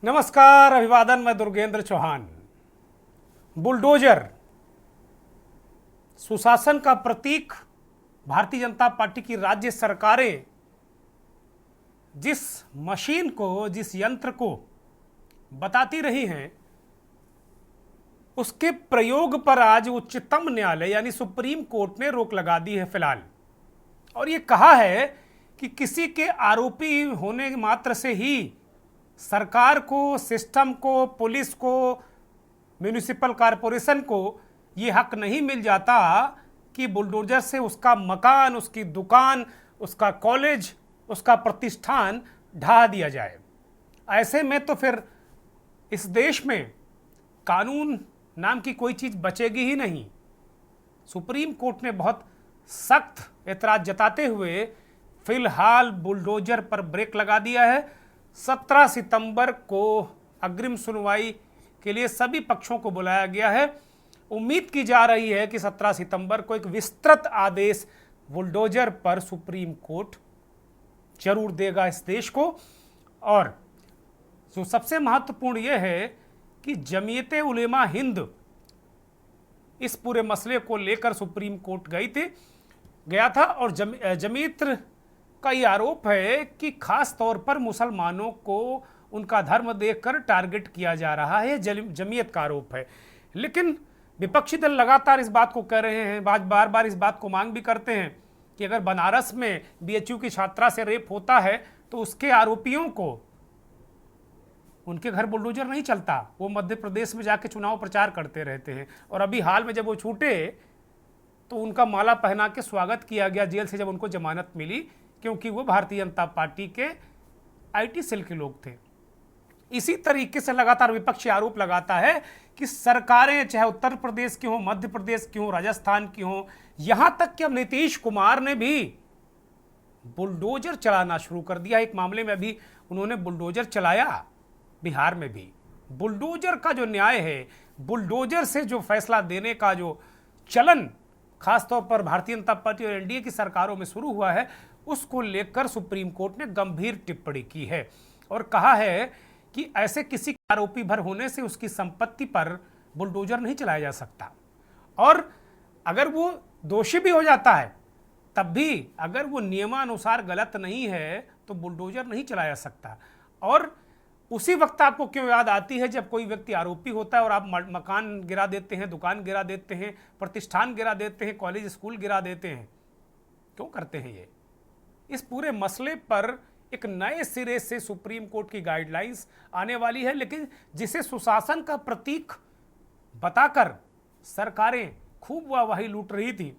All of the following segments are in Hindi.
नमस्कार, अभिवादन। मैं दुर्गेंद्र चौहान। बुलडोजर सुशासन का प्रतीक भारतीय जनता पार्टी की राज्य सरकारें जिस मशीन को, जिस यंत्र को बताती रही हैं, उसके प्रयोग पर आज उच्चतम न्यायालय यानी सुप्रीम कोर्ट ने रोक लगा दी है फिलहाल। और ये कहा है कि किसी के आरोपी होने मात्र से ही सरकार को, सिस्टम को, पुलिस को, म्यूनिसिपल कॉरपोरेशन को ये हक नहीं मिल जाता कि बुलडोजर से उसका मकान, उसकी दुकान, उसका कॉलेज, उसका प्रतिष्ठान ढहा दिया जाए। ऐसे में तो फिर इस देश में कानून नाम की कोई चीज़ बचेगी ही नहीं। सुप्रीम कोर्ट ने बहुत सख्त एतराज जताते हुए फिलहाल बुलडोजर पर ब्रेक लगा दिया है। 17 सितंबर को अग्रिम सुनवाई के लिए सभी पक्षों को बुलाया गया है। उम्मीद की जा रही है कि 17 सितंबर को एक विस्तृत आदेश बुलडोजर पर सुप्रीम कोर्ट जरूर देगा इस देश को। और जो सबसे महत्वपूर्ण यह है कि जमीयत उलेमा हिंद इस पूरे मसले को लेकर सुप्रीम कोर्ट गया था और जमीयत का ये आरोप है कि खास तौर पर मुसलमानों को उनका धर्म देखकर टारगेट किया जा रहा है। जमीयत का आरोप है। लेकिन विपक्षी दल लगातार इस बात को कह रहे हैं, बार बार इस बात को मांग भी करते हैं कि अगर बनारस में बीएचयू की छात्रा से रेप होता है तो उसके आरोपियों को उनके घर बुलडोजर नहीं चलता। वो मध्य प्रदेश में जाके चुनाव प्रचार करते रहते हैं। और अभी हाल में जब वो छूटे तो उनका माला पहना के स्वागत किया गया जेल से, जब उनको जमानत मिली, क्योंकि वो भारतीय जनता पार्टी के आईटी सेल के लोग थे। इसी तरीके से लगातार विपक्षी आरोप लगाता है कि सरकारें, चाहे उत्तर प्रदेश की हो, मध्य प्रदेश की हो, राजस्थान की हो, यहां तक कि अब नीतीश कुमार ने भी बुलडोजर चलाना शुरू कर दिया। एक मामले में अभी उन्होंने बुलडोजर चलाया बिहार में भी। बुलडोजर का जो न्याय है, बुलडोजर से जो फैसला देने का जो चलन खासतौर पर भारतीय जनता पार्टी और एनडीए की सरकारों में शुरू हुआ है, उसको लेकर सुप्रीम कोर्ट ने गंभीर टिप्पणी की है और कहा है कि ऐसे किसी आरोपी भर होने से उसकी संपत्ति पर बुलडोजर नहीं चलाया जा सकता। और अगर वो दोषी भी हो जाता है तब भी अगर वो नियमानुसार गलत नहीं है तो बुलडोजर नहीं चलाया जा सकता। और उसी वक्त आपको क्यों याद आती है जब कोई व्यक्ति आरोपी होता है और आप मकान गिरा देते हैं, दुकान गिरा देते हैं, प्रतिष्ठान गिरा देते हैं, कॉलेज स्कूल गिरा देते हैं। क्यों करते हैं ये? इस पूरे मसले पर एक नए सिरे से सुप्रीम कोर्ट की गाइडलाइंस आने वाली है, लेकिन जिसे सुशासन का प्रतीक बताकर सरकारें खूब वाहवाही लूट रही थी,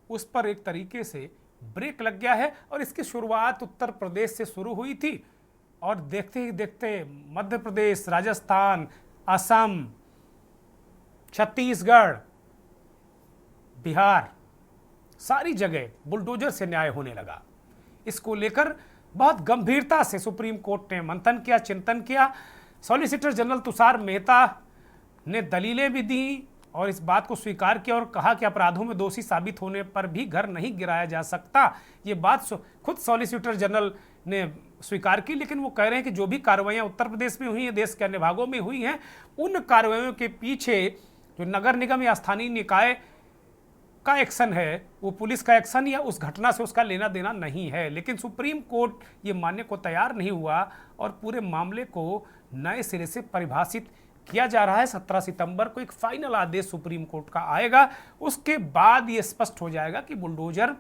उस पर एक तरीके से ब्रेक लग गया है। और इसकी शुरुआत उत्तर प्रदेश से शुरू हुई थी और देखते ही देखते मध्य प्रदेश, राजस्थान, असम, छत्तीसगढ़, बिहार, सारी जगह बुलडोजर से न्याय होने लगा। इसको लेकर बहुत गंभीरता से सुप्रीम कोर्ट ने मंथन किया, चिंतन किया। सॉलिसिटर जनरल तुषार मेहता ने दलीलें भी दी और इस बात को स्वीकार किया और कहा कि अपराधों में दोषी साबित होने पर भी घर नहीं गिराया जा सकता। ये बात खुद सॉलिसिटर जनरल ने स्वीकार की। लेकिन वो कह रहे हैं कि जो भी कार्रवाइयाँ उत्तर प्रदेश में हुई हैं, देश के अन्य भागों में हुई हैं, उन कार्रवाइयों के पीछे जो नगर निगम या स्थानीय निकाय का एक्शन है, वो पुलिस का एक्शन या उस घटना से उसका लेना देना नहीं है। लेकिन सुप्रीम कोर्ट ये मानने को तैयार नहीं हुआ और पूरे मामले को नए सिरे से परिभाषित किया जा रहा है। 17 सितंबर को एक फाइनल आदेश सुप्रीम कोर्ट का आएगा। उसके बाद ये स्पष्ट हो जाएगा कि बुलडोजर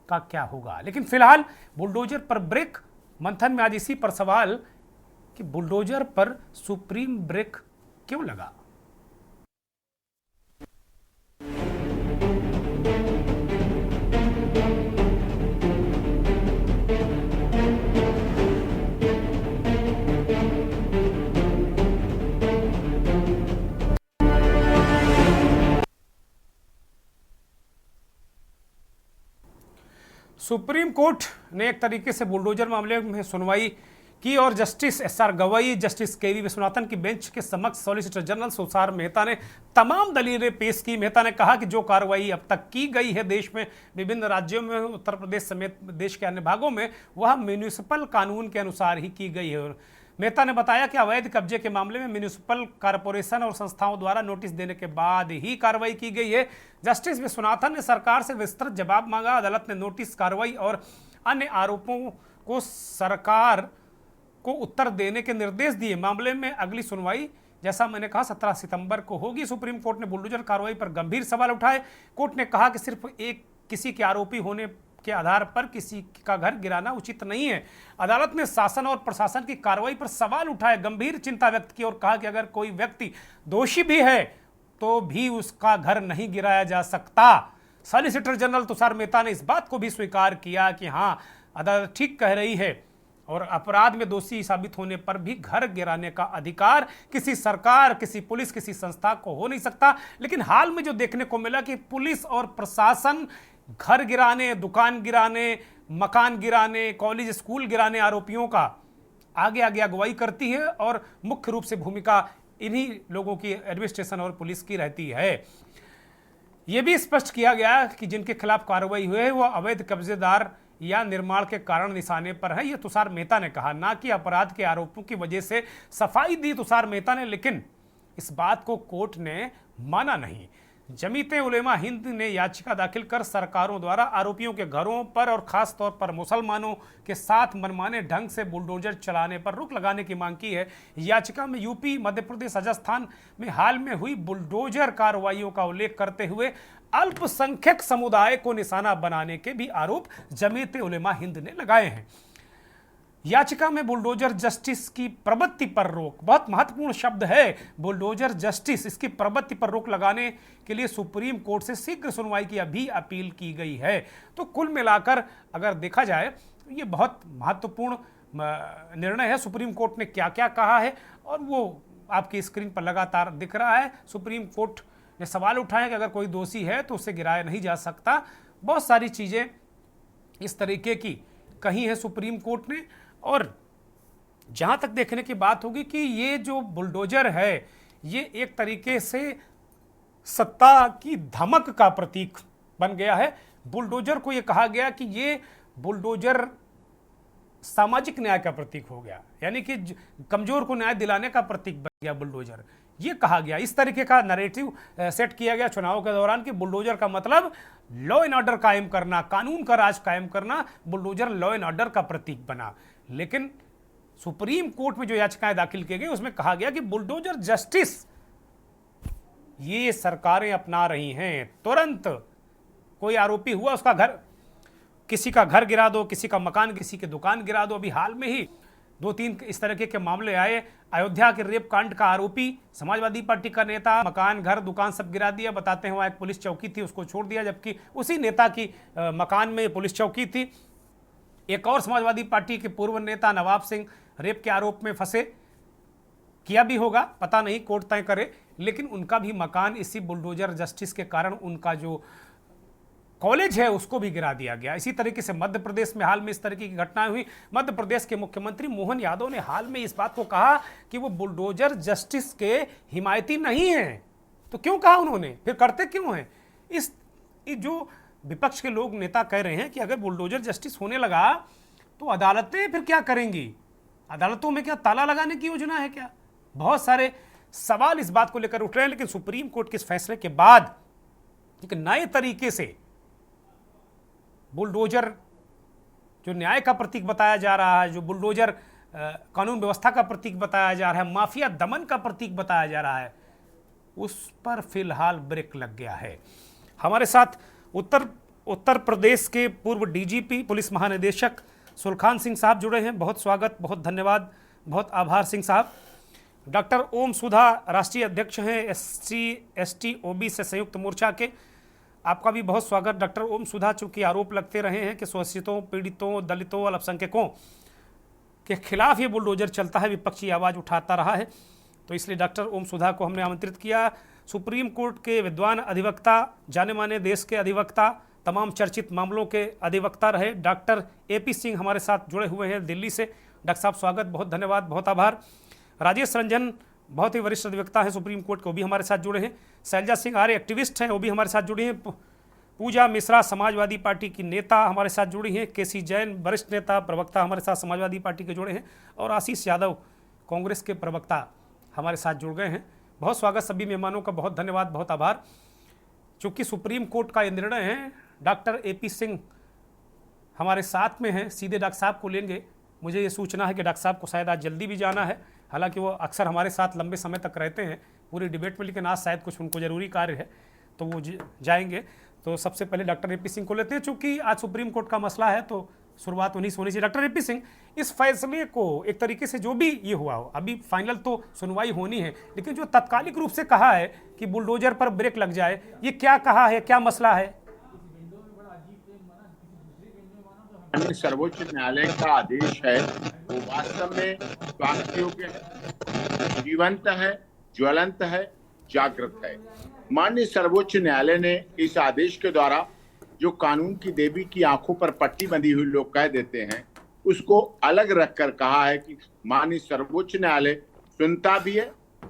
का क्या होगा। लेकिन फिलहाल बुलडोजर पर ब्रेक। मंथन में आज इसी पर सवाल कि बुलडोजर पर सुप्रीम ब्रेक क्यों लगा। सुप्रीम कोर्ट ने एक तरीके से बुलडोजर मामले में सुनवाई की और जस्टिस एसआर गवई, जस्टिस केवी विश्वनाथन की बेंच के समक्ष सॉलिसिटर जनरल तुषार मेहता ने तमाम दलीलें पेश की। मेहता ने कहा कि जो कार्रवाई अब तक की गई है देश में, विभिन्न राज्यों में, उत्तर प्रदेश समेत देश के अन्य भागों में, वह म्यूनिसिपल कानून के अनुसार ही की गई है। मेहता ने बताया कि अवैध कब्जे के मामले में म्यूनिसिपल कॉरपोरेशन और संस्थाओं द्वारा नोटिस देने के बाद ही कार्रवाई की गई है। जस्टिस विश्वनाथन ने सरकार से विस्तृत जवाब मांगा। अदालत ने नोटिस, कार्रवाई और अन्य आरोपों को सरकार को उत्तर देने के निर्देश दिए। मामले में अगली सुनवाई, जैसा मैंने कहा, 17 सितंबर को होगी। सुप्रीम कोर्ट ने बुलडोजर कार्रवाई पर गंभीर सवाल उठाए। कोर्ट ने कहा कि सिर्फ किसी के आरोपी होने के आधार पर किसी का घर गिराना उचित नहीं है। अदालत ने शासन और प्रशासन की कार्रवाई पर सवाल उठाए, गंभीर चिंता व्यक्त की और कहा कि अगर कोई व्यक्ति दोषी भी है तो भी उसका घर नहीं गिराया जा सकता। सॉलिसिटर जनरल तुषार मेहता ने इस बात को भी स्वीकार किया कि हाँ, अदालत ठीक कह रही है और अपराध में दोषी साबित होने पर भी घर गिराने का अधिकार किसी सरकार, किसी पुलिस, किसी संस्था को हो नहीं सकता। लेकिन हाल में जो देखने को मिला कि पुलिस और प्रशासन घर गिराने, दुकान गिराने, मकान गिराने, कॉलेज स्कूल गिराने आरोपियों का आगे आगे अगुवाई करती है और मुख्य रूप से भूमिका इन्हीं लोगों की, एडमिनिस्ट्रेशन और पुलिस की रहती है। यह भी स्पष्ट किया गया कि जिनके खिलाफ कार्रवाई हुई है वह अवैध कब्जेदार या निर्माण के कारण निशाने पर है। यह तुषार मेहता ने कहा, ना कि अपराध के आरोपों की वजह से सफाई दी तुषार मेहता ने। लेकिन इस बात को कोर्ट ने माना नहीं। जमीयत उलेमा हिंद ने याचिका दाखिल कर सरकारों द्वारा आरोपियों के घरों पर और खास तौर पर मुसलमानों के साथ मनमाने ढंग से बुलडोजर चलाने पर रोक लगाने की मांग की है। याचिका में यूपी, मध्य प्रदेश, राजस्थान में हाल में हुई बुलडोजर कार्रवाइयों का उल्लेख करते हुए अल्पसंख्यक समुदाय को निशाना बनाने के भी आरोप जमीयत उलेमा हिंद ने लगाए हैं। याचिका में बुलडोजर जस्टिस की प्रवृत्ति पर रोक, बहुत महत्वपूर्ण शब्द है, बुलडोजर जस्टिस, इसकी प्रवृत्ति पर रोक लगाने के लिए सुप्रीम कोर्ट से शीघ्र सुनवाई की अभी अपील की गई है। तो कुल मिलाकर अगर देखा जाए ये बहुत महत्वपूर्ण निर्णय है। सुप्रीम कोर्ट ने क्या क्या कहा है और वो आपकी स्क्रीन पर लगातार दिख रहा है। सुप्रीम कोर्ट ने सवाल उठाया कि अगर कोई दोषी है तो उसे गिराया नहीं जा सकता। बहुत सारी चीज़ें इस तरीके की कही है सुप्रीम कोर्ट ने। और जहां तक देखने की बात होगी कि ये जो बुलडोजर है ये एक तरीके से सत्ता की धमक का प्रतीक बन गया है। बुलडोजर को ये कहा गया कि ये बुलडोजर सामाजिक न्याय का प्रतीक हो गया, यानी कि कमजोर को न्याय दिलाने का प्रतीक बन गया बुलडोजर, ये कहा गया। इस तरीके का नैरेटिव सेट किया गया चुनाव के दौरान कि बुलडोजर का मतलब लॉ एंड ऑर्डर कायम करना, कानून का राज कायम करना। बुलडोजर लॉ एंड ऑर्डर का प्रतीक बना। लेकिन सुप्रीम कोर्ट में जो याचिकाएं दाखिल की गई उसमें कहा गया कि बुलडोजर जस्टिस ये सरकारें अपना रही हैं। तुरंत कोई आरोपी हुआ, उसका घर, किसी का घर गिरा दो, किसी का मकान, किसी की दुकान गिरा दो। अभी हाल में ही 2-3 इस तरह के मामले आए। अयोध्या के रेप कांड का आरोपी समाजवादी पार्टी का नेता, मकान, घर, दुकान सब गिरा दिया। बताते हैं वहाँ एक पुलिस चौकी थी, उसको छोड़ दिया, जबकि उसी नेता की मकान में पुलिस चौकी थी। एक और समाजवादी पार्टी के पूर्व नेता नवाब सिंह रेप के आरोप में फंसे, किया भी होगा, पता नहीं, कोर्ट तय करे, लेकिन उनका भी मकान इसी बुलडोजर जस्टिस के कारण, उनका जो कॉलेज है उसको भी गिरा दिया गया। इसी तरीके से मध्य प्रदेश में हाल में इस तरीके की घटनाएं हुई। मध्य प्रदेश के मुख्यमंत्री मोहन यादव ने हाल में इस बात को कहा कि वो बुलडोजर जस्टिस के हिमायती नहीं हैं। तो क्यों कहा उन्होंने, फिर करते क्यों हैं? इस जो विपक्ष के लोग, नेता कह रहे हैं कि अगर बुलडोजर जस्टिस होने लगा तो अदालतें फिर क्या करेंगी? अदालतों में क्या ताला लगाने की योजना है क्या? बहुत सारे सवाल इस बात को लेकर उठ रहे हैं। लेकिन सुप्रीम कोर्ट के इस फैसले के बाद एक नए तरीके से बुलडोजर जो न्याय का प्रतीक बताया जा रहा है, जो बुलडोजर कानून व्यवस्था का प्रतीक बताया जा रहा है, माफिया दमन का प्रतीक बताया जा रहा है, उस पर फिलहाल ब्रेक लग गया है। हमारे साथ उत्तर प्रदेश के पूर्व डीजीपी, पुलिस महानिदेशक सुलखान सिंह साहब जुड़े हैं। बहुत स्वागत, बहुत धन्यवाद, बहुत आभार सिंह साहब। डॉक्टर ओम सुधा राष्ट्रीय अध्यक्ष हैं SC/ST OBC संयुक्त मोर्चा के, आपका भी बहुत स्वागत। डॉक्टर ओम सुधा, चूंकि आरोप लगते रहे हैं कि शोषितों, पीड़ितों, दलितों, अल्पसंख्यकों के खिलाफ ये बुलडोजर चलता है, विपक्षी आवाज़ उठाता रहा है, तो इसलिए डॉक्टर ओम सुधा को हमने आमंत्रित किया। सुप्रीम कोर्ट के विद्वान अधिवक्ता, जाने माने देश के अधिवक्ता, तमाम चर्चित मामलों के अधिवक्ता रहे डॉक्टर AP सिंह हमारे साथ जुड़े हुए हैं दिल्ली से। डॉक्टर साहब स्वागत, बहुत धन्यवाद, बहुत आभार। राजेश रंजन बहुत ही वरिष्ठ अधिवक्ता हैं सुप्रीम कोर्ट के, वो भी हमारे साथ जुड़े हैं। शैलजा सिंह आर्य एक्टिविस्ट हैं, वो भी हमारे साथ जुड़ी हैं। पूजा मिश्रा समाजवादी पार्टी की नेता हमारे साथ जुड़ी हैं। KC जैन वरिष्ठ नेता, प्रवक्ता हमारे साथ समाजवादी पार्टी के जुड़े हैं। और आशीष यादव कांग्रेस के प्रवक्ता हमारे साथ जुड़ गए हैं। बहुत स्वागत सभी मेहमानों का, बहुत धन्यवाद, बहुत आभार। चूंकि सुप्रीम कोर्ट का ये निर्णय है, डॉक्टर AP सिंह हमारे साथ में हैं, सीधे डॉक्टर साहब को लेंगे। मुझे ये सूचना है कि डॉक्टर साहब को शायद आज जल्दी भी जाना है, हालांकि वो अक्सर हमारे साथ लंबे समय तक रहते हैं पूरी डिबेट में, लेकिन आज शायद कुछ उनको ज़रूरी कार्य है तो वो जाएंगे। तो सबसे पहले डॉक्टर AP सिंह को लेते हैं। चूँकि आज सुप्रीम कोर्ट का मसला है तो शुरुआत उन्हीं से होनी चाहिए। डॉक्टर AP सिंह, इस फैसले को एक तरीके से जो भी ये हुआ हो, अभी फाइनल तो सुनवाई होनी है, लेकिन जो तात्कालिक रूप से कहा है कि बुलडोजर पर ब्रेक लग जाए, ये क्या कहा है, क्या मसला है? सर्वोच्च न्यायालय का आदेश है वो वास्तव में स्वास्थ्य के जीवंत है, ज्वलंत है, जागृत है। माननीय सर्वोच्च न्यायालय ने इस आदेश के द्वारा जो कानून की देवी की आंखों पर पट्टी बंधी हुई लोग कह देते हैं, उसको अलग रखकर कहा है कि माननीय सर्वोच्च न्यायालय सुनता भी है,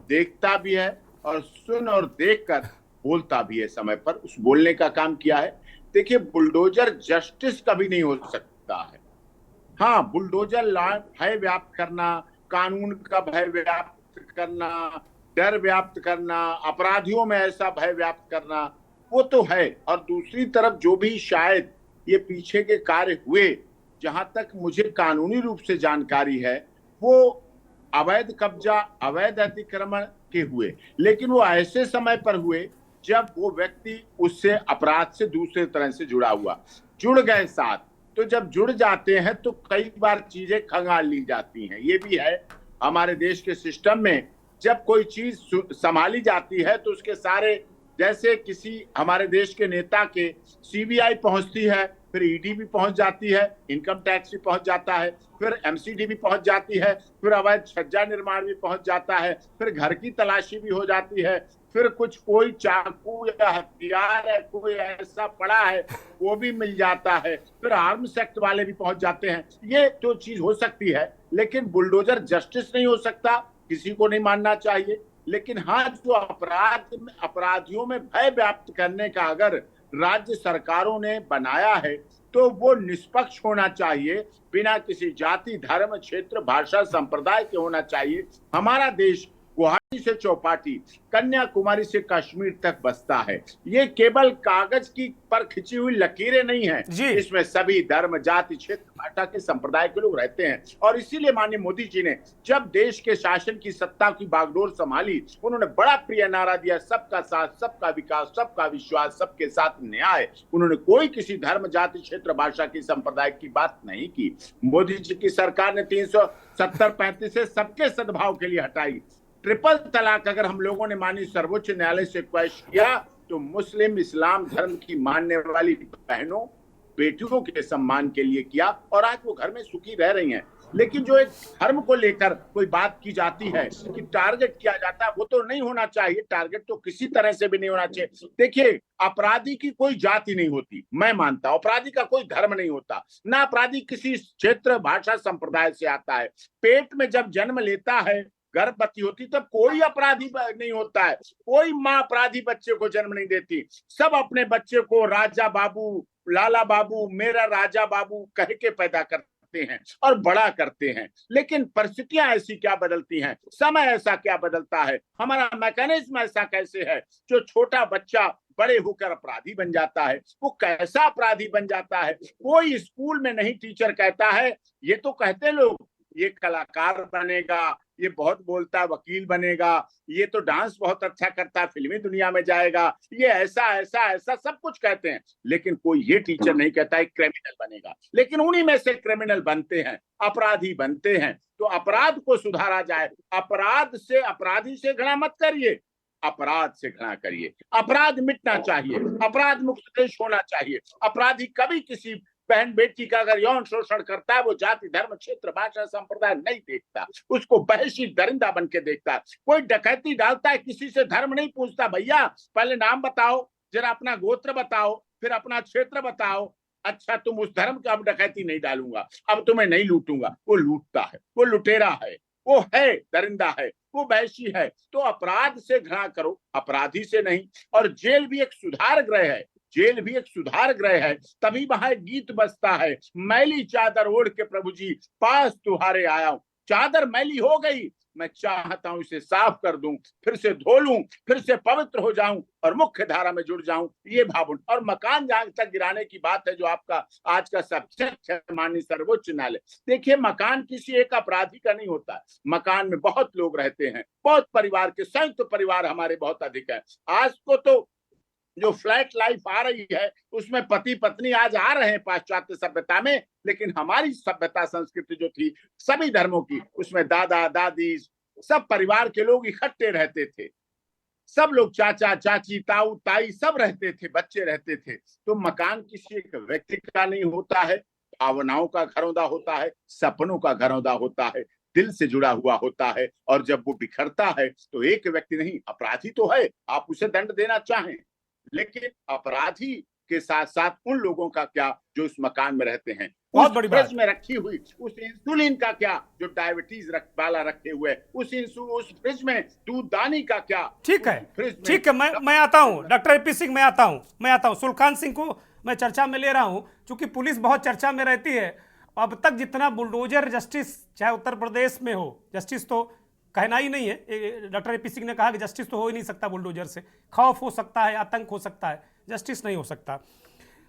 देखता भी है और सुन और देखकर बोलता भी है। समय पर उस बोलने का काम किया है। देखिए, बुलडोजर जस्टिस कभी नहीं हो सकता है। हाँ, बुलडोजर लॉ भय व्याप्त करना, कानून का भय व्याप्त करना, डर व्याप्त करना, अपराधियों में ऐसा भय व्याप्त करना, वो तो है। और दूसरी तरफ जो भी शायद ये पीछे के कार्य हुए, जहां तक मुझे कानूनी रूप से जानकारी है, वो अवैध कब्जा, अवैध अतिक्रमण के हुए, लेकिन वो ऐसे समय पर हुए जब वो व्यक्ति उससे अपराध से दूसरे तरह से जुड़ा हुआ, जुड़ गए साथ। तो जब जुड़ जाते हैं तो कई बार चीजें खंगाल ली जाती हैं। ये भी है हमारे देश के सिस्टम में, जब कोई चीज संभाली जाती है तो उसके सारे, जैसे किसी हमारे देश के नेता के CBI पहुंचती है, फिर ED भी पहुंच जाती है, इनकम टैक्स भी पहुंच जाता है, फिर MCD भी पहुंच जाती है, फिर अवैध छज्जा निर्माण भी पहुंच जाता है, फिर घर की तलाशी भी हो जाती है, फिर कुछ कोई चाकू या हथियार है कोई ऐसा पड़ा है वो भी मिल जाता है, फिर आर्म्स एक्ट वाले भी पहुंच जाते हैं। ये तो चीज हो सकती है, लेकिन बुलडोजर जस्टिस नहीं हो सकता, किसी को नहीं मानना चाहिए। लेकिन हाँ, जो अपराधियों में भय व्याप्त करने का अगर राज्य सरकारों ने बनाया है तो वो निष्पक्ष होना चाहिए, बिना किसी जाति, धर्म, क्षेत्र, भाषा, संप्रदाय के होना चाहिए। हमारा देश गुवाहाटी से चौपाटी, कन्याकुमारी से कश्मीर तक बसता है। ये केवल कागज की पर खिंची हुई लकीरें नहीं है, इसमें सभी धर्म, जाति, क्षेत्र, भाषा के संप्रदाय के लोग रहते हैं। और इसीलिए माननीय मोदी जी ने जब देश के शासन की सत्ता की बागडोर संभाली, उन्होंने बड़ा प्रिय नारा दिया, सबका साथ, सबका विकास, सबका विश्वास, सबके साथ न्याय। उन्होंने कोई किसी धर्म, जाति, क्षेत्र, भाषा की, संप्रदाय की बात नहीं की। मोदी जी की सरकार ने 370-35 से सबके सद्भाव के लिए हटाई। ट्रिपल तलाक अगर हम लोगों ने माननीय सर्वोच्च न्यायालय से क्वेश्चन किया तो मुस्लिम इस्लाम धर्म की मानने वाली बहनों, बेटियों के सम्मान के लिए किया, और आज वो घर में सुखी रह रही हैं। लेकिन जो एक धर्म को लेकर कोई बात की जाती है कि टारगेट किया जाता है, वो तो नहीं होना चाहिए। टारगेट तो किसी तरह से भी नहीं होना चाहिए। देखिए, अपराधी की कोई जाति नहीं होती, मैं मानता हूं। अपराधी का कोई धर्म नहीं होता, ना अपराधी किसी क्षेत्र, भाषा, संप्रदाय से आता है। पेट में जब जन्म लेता है, गर्भवती होती, तब कोई अपराधी नहीं होता है। कोई माँ अपराधी बच्चे को जन्म नहीं देती। सब अपने बच्चे को राजा बाबू, लाला बाबू, मेरा राजा बाबू कह के पैदा करते हैं और बड़ा करते हैं। लेकिन परिस्थितियां ऐसी क्या बदलती हैं, समय ऐसा क्या बदलता है, हमारा मैकेनिज्म ऐसा कैसे है जो छोटा बच्चा बड़े होकर अपराधी बन जाता है। वो कैसा अपराधी बन जाता है? कोई स्कूल में नहीं टीचर कहता है, ये तो कहते लोग ये कलाकार बनेगा, ये बहुत बोलता है, वकील बनेगा, ये तो डांस बहुत अच्छा करता है, फिल्मी दुनिया में जाएगा, ये ऐसा ऐसा ऐसा सब कुछ कहते हैं। लेकिन कोई ये टीचर नहीं कहता है क्रिमिनल बनेगा। लेकिन उन्हीं में से क्रिमिनल बनते हैं, अपराधी बनते हैं। तो अपराध को सुधारा जाए। अपराध से, अपराधी से घृणा मत करिए, अपराध से घृणा करिए। अपराध मिटना चाहिए, अपराध मुक्त देश होना चाहिए। अपराधी कभी किसी बहन बेटी का अगर यौन शोषण करता है, वो जाति, धर्म, क्षेत्र, भाषा, संप्रदाय नहीं देखता, उसको बहशी दरिंदा बन के देखता है। कोई डकैती डालता है, किसी से धर्म नहीं पूछता, भैया पहले नाम बताओ, जरा अपना गोत्र बताओ, फिर अपना क्षेत्र बताओ। अच्छा, तुम उस धर्म का, अब डकैती नहीं डालूंगा, अब तुम्हें नहीं लूटूंगा। वो लूटता है, वो लुटेरा है, वो है दरिंदा है, वो वैशी है। तो अपराध से घृणा करो, अपराधी से नहीं। और जेल भी एक सुधार गृह है, जेल भी एक सुधार गृह है। तभी वहां एक गीत बजता है, मैली चादर ओढ़ के प्रभु जी पास तुम्हारे आया हूं। चादर मैली हो गई, मैं चाहता हूं इसे साफ कर दूं, फिर से धो लूं, फिर से पवित्र हो जाऊं और मुख्य धारा में जुड़ जाऊं, ये भावुन। और मकान जहां तक गिराने की बात है, जो आपका आज का सब्जेक्ट है माननीय सर्वोच्च न्यायालय, देखिए मकान किसी एक अपराधी का नहीं होता है। मकान में बहुत लोग रहते हैं, बहुत परिवार के संयुक्त परिवार हमारे बहुत अधिक है। आज को तो जो फ्लैट लाइफ आ रही है उसमें पति पत्नी आज आ रहे हैं पाश्चात्य सभ्यता में, लेकिन हमारी सभ्यता संस्कृति जो थी सभी धर्मों की, उसमें दादा दादी सब परिवार के लोग इकट्ठे रहते थे, सब लोग चाचा चाची ताऊ ताई सब रहते थे, बच्चे रहते थे। तो मकान किसी एक व्यक्ति का नहीं होता है, भावनाओं का घरौंदा होता है, सपनों का घरौंदा होता है, दिल से जुड़ा हुआ होता है। और जब वो बिखरता है तो एक व्यक्ति नहीं, अपराधी तो है, आप उसे दंड देना चाहें, लेकिन अपराधी के साथ साथ उन लोगों का क्या जो उस मकान में रहते हैं, बहुत बड़ी बात फ्रिज में रखी हुई उस इंसुलिन का क्या जो डायबिटीज वाला रखे हुए, उस फ्रिज में दूधदानी का क्या। ठीक है, फ्रिज में ठीक है, मैं आता हूं डॉक्टर एपी सिंह, मैं आता हूं सुलखान सिंह को मैं चर्चा में ले रहा हूं, क्योंकि पुलिस बहुत चर्चा में रहती है। अब तक जितना बुलडोजर जस्टिस चाहे उत्तर प्रदेश में हो, जस्टिस तो कहना ही नहीं है, डॉक्टर एपी सिंह ने कहा कि जस्टिस तो हो ही नहीं सकता बुलडोजर से, खौफ हो सकता है, आतंक हो सकता है, जस्टिस नहीं हो सकता।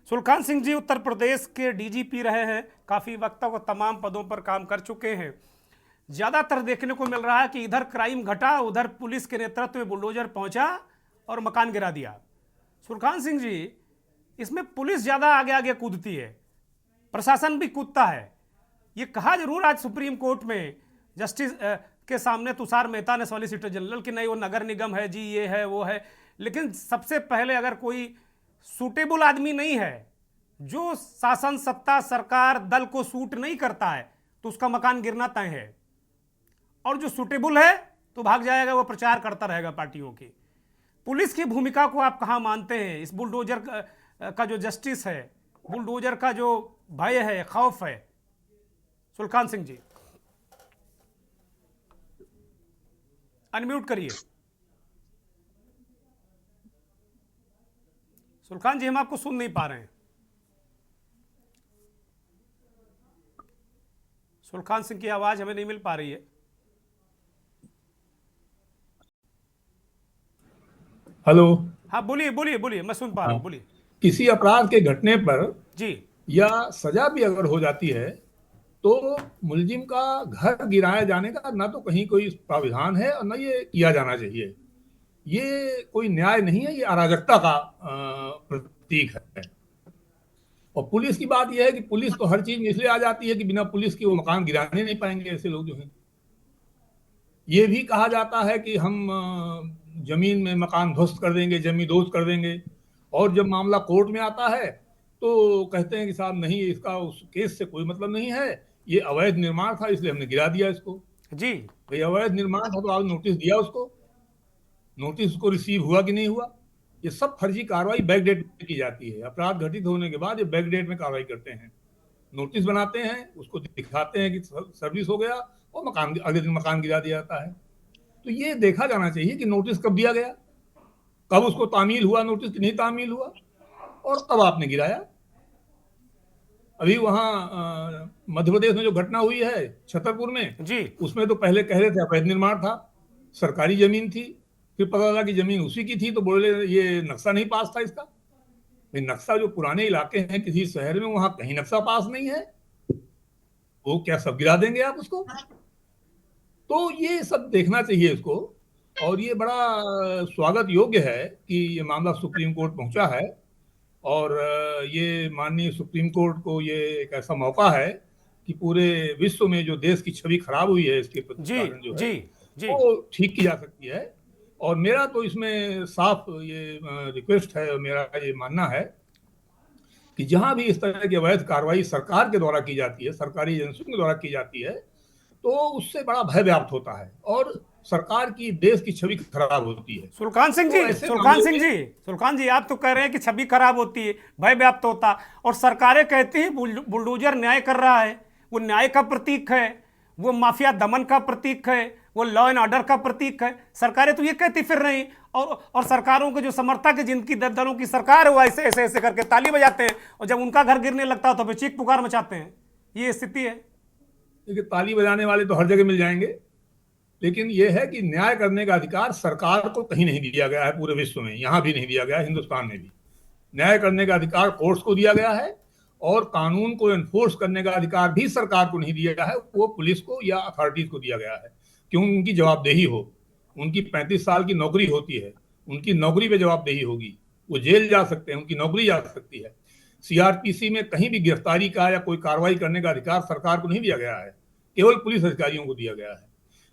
सुलखान सिंह जी उत्तर प्रदेश के डीजीपी रहे हैं, काफ़ी वक्त तक वो तमाम पदों पर काम कर चुके हैं। ज़्यादातर देखने को मिल रहा है कि इधर क्राइम घटा, उधर पुलिस के नेतृत्व में बुलडोजर पहुंचा और मकान गिरा दिया। सुलखान सिंह जी, इसमें पुलिस ज़्यादा आगे आगे कूदती है, प्रशासन भी कूदता है। ये कहा जरूर आज सुप्रीम कोर्ट में जस्टिस के सामने तुषार मेहता ने, सॉलिसिटर जनरल, कि नहीं वो नगर निगम है जी, ये है वो है, लेकिन सबसे पहले अगर कोई सूटेबल आदमी नहीं है, जो शासन सत्ता सरकार दल को सूट नहीं करता है, तो उसका मकान गिरना तय है। और जो सूटेबल है तो भाग जाएगा, वो प्रचार करता रहेगा पार्टियों की। पुलिस की भूमिका को आप कहां मानते हैं? इस बुलडोजर का जो जस्टिस है, बुलडोजर का जो भय है, खौफ है, सुलखान सिंह जी अनम्यूट करिए। सुलखान जी, हम आपको सुन नहीं पा रहे हैं। सुलखान सिंह की आवाज हमें नहीं मिल पा रही है। हेलो। हाँ, बोलिए बोलिए बोलिए, मैं सुन पा रहा हूँ, बोलिए। किसी अपराध के घटने पर जी, या सजा भी अगर हो जाती है तो मुलजिम का घर गिराए जाने का ना तो कहीं कोई प्राविधान है और ना ये किया जाना चाहिए। ये कोई न्याय नहीं है, ये अराजकता का प्रतीक है। और पुलिस की बात यह है कि पुलिस तो हर चीज में इसलिए आ जाती है कि बिना पुलिस के वो मकान गिराने नहीं पाएंगे ऐसे लोग जो हैं। ये भी कहा जाता है कि हम जमीन में मकान ध्वस्त कर देंगे, जमीन दोस्त कर देंगे, और जब मामला कोर्ट में आता है तो कहते हैं कि साहब नहीं, इसका उस केस से कोई मतलब नहीं है, ये अवैध निर्माण था इसलिए हमने गिरा दिया इसको। जी, भाई अवैध निर्माण था तो आप नोटिस दिया उसको, नोटिस उसको रिसीव हुआ कि नहीं हुआ? ये सब फर्जी कार्रवाई बैकडेट में की जाती है। अपराध घटित होने के बाद ये बैकडेट में कार्रवाई करते हैं, नोटिस बनाते हैं, उसको दिखाते हैं कि सर्विस हो गया और मकान अगले दिन मकान गिरा दिया जाता है। तो ये देखा जाना चाहिए कि नोटिस कब दिया गया, कब उसको तामील हुआ नोटिस कि नहीं तामील हुआ, और कब आपने गिराया। अभी वहां मध्य प्रदेश में जो घटना हुई है छतरपुर में जी, उसमें तो पहले कह रहे थे अवैध निर्माण था, सरकारी जमीन थी, फिर पता लगा कि जमीन उसी की थी तो बोले ये नक्शा नहीं पास था इसका। नक्शा जो पुराने इलाके हैं किसी शहर में, वहां कहीं नक्शा पास नहीं है, वो क्या सब गिरा देंगे आप उसको? तो ये सब देखना चाहिए इसको। और ये बड़ा स्वागत योग्य है कि ये मामला सुप्रीम कोर्ट पहुंचा है, और ये माननीय सुप्रीम कोर्ट को ये एक ऐसा मौका है कि पूरे विश्व में जो देश की छवि खराब हुई है इसके कारण जो है वो ठीक की जा सकती है। और मेरा तो इसमें साफ ये रिक्वेस्ट है और मेरा ये मानना है कि जहां भी इस तरह की अवैध कार्रवाई सरकार के द्वारा की जाती है, सरकारी एजेंसियों के द्वारा की जाती है, तो उससे बड़ा भय व्याप्त होता है और सरकार की, देश की छवि खराब होती है। सुलखान सिंह जी, आप तो कह रहे हैं कि छवि खराब होती है, भय व्याप्त होता, और सरकारें कहती हैं बुलडोजर न्याय कर रहा है, वो न्याय का प्रतीक है, वो माफिया दमन का प्रतीक है, वो लॉ एंड ऑर्डर का प्रतीक है। सरकारें तो ये कहती फिर रही, और सरकारों के जो समर्थक है, जिनकी दलों की सरकार है, वो ऐसे ऐसे ऐसे करके ताली बजाते हैं, और जब उनका घर गिरने लगता है तो फिर चीख पुकार मचाते हैं। ये स्थिति है। देखिए, ताली बजाने वाले तो हर जगह मिल जाएंगे, लेकिन यह है कि न्याय करने का अधिकार सरकार को कहीं नहीं दिया गया है, पूरे विश्व में, यहां भी नहीं दिया गया है, हिंदुस्तान में भी। न्याय करने का अधिकार कोर्ट्स को दिया गया है, और कानून को एनफोर्स करने का अधिकार भी सरकार को नहीं दिया गया है, वो पुलिस को या अथॉरिटीज को दिया गया है, क्यों? उनकी जवाबदेही हो। उनकी 35 साल की नौकरी होती है, उनकी नौकरी पे जवाबदेही होगी, वो जेल जा सकते हैं, उनकी नौकरी जा सकती है। सीआरपीसी में कहीं भी गिरफ्तारी का या कोई कार्रवाई करने का अधिकार सरकार को नहीं दिया गया है, केवल पुलिस अधिकारियों को दिया गया है।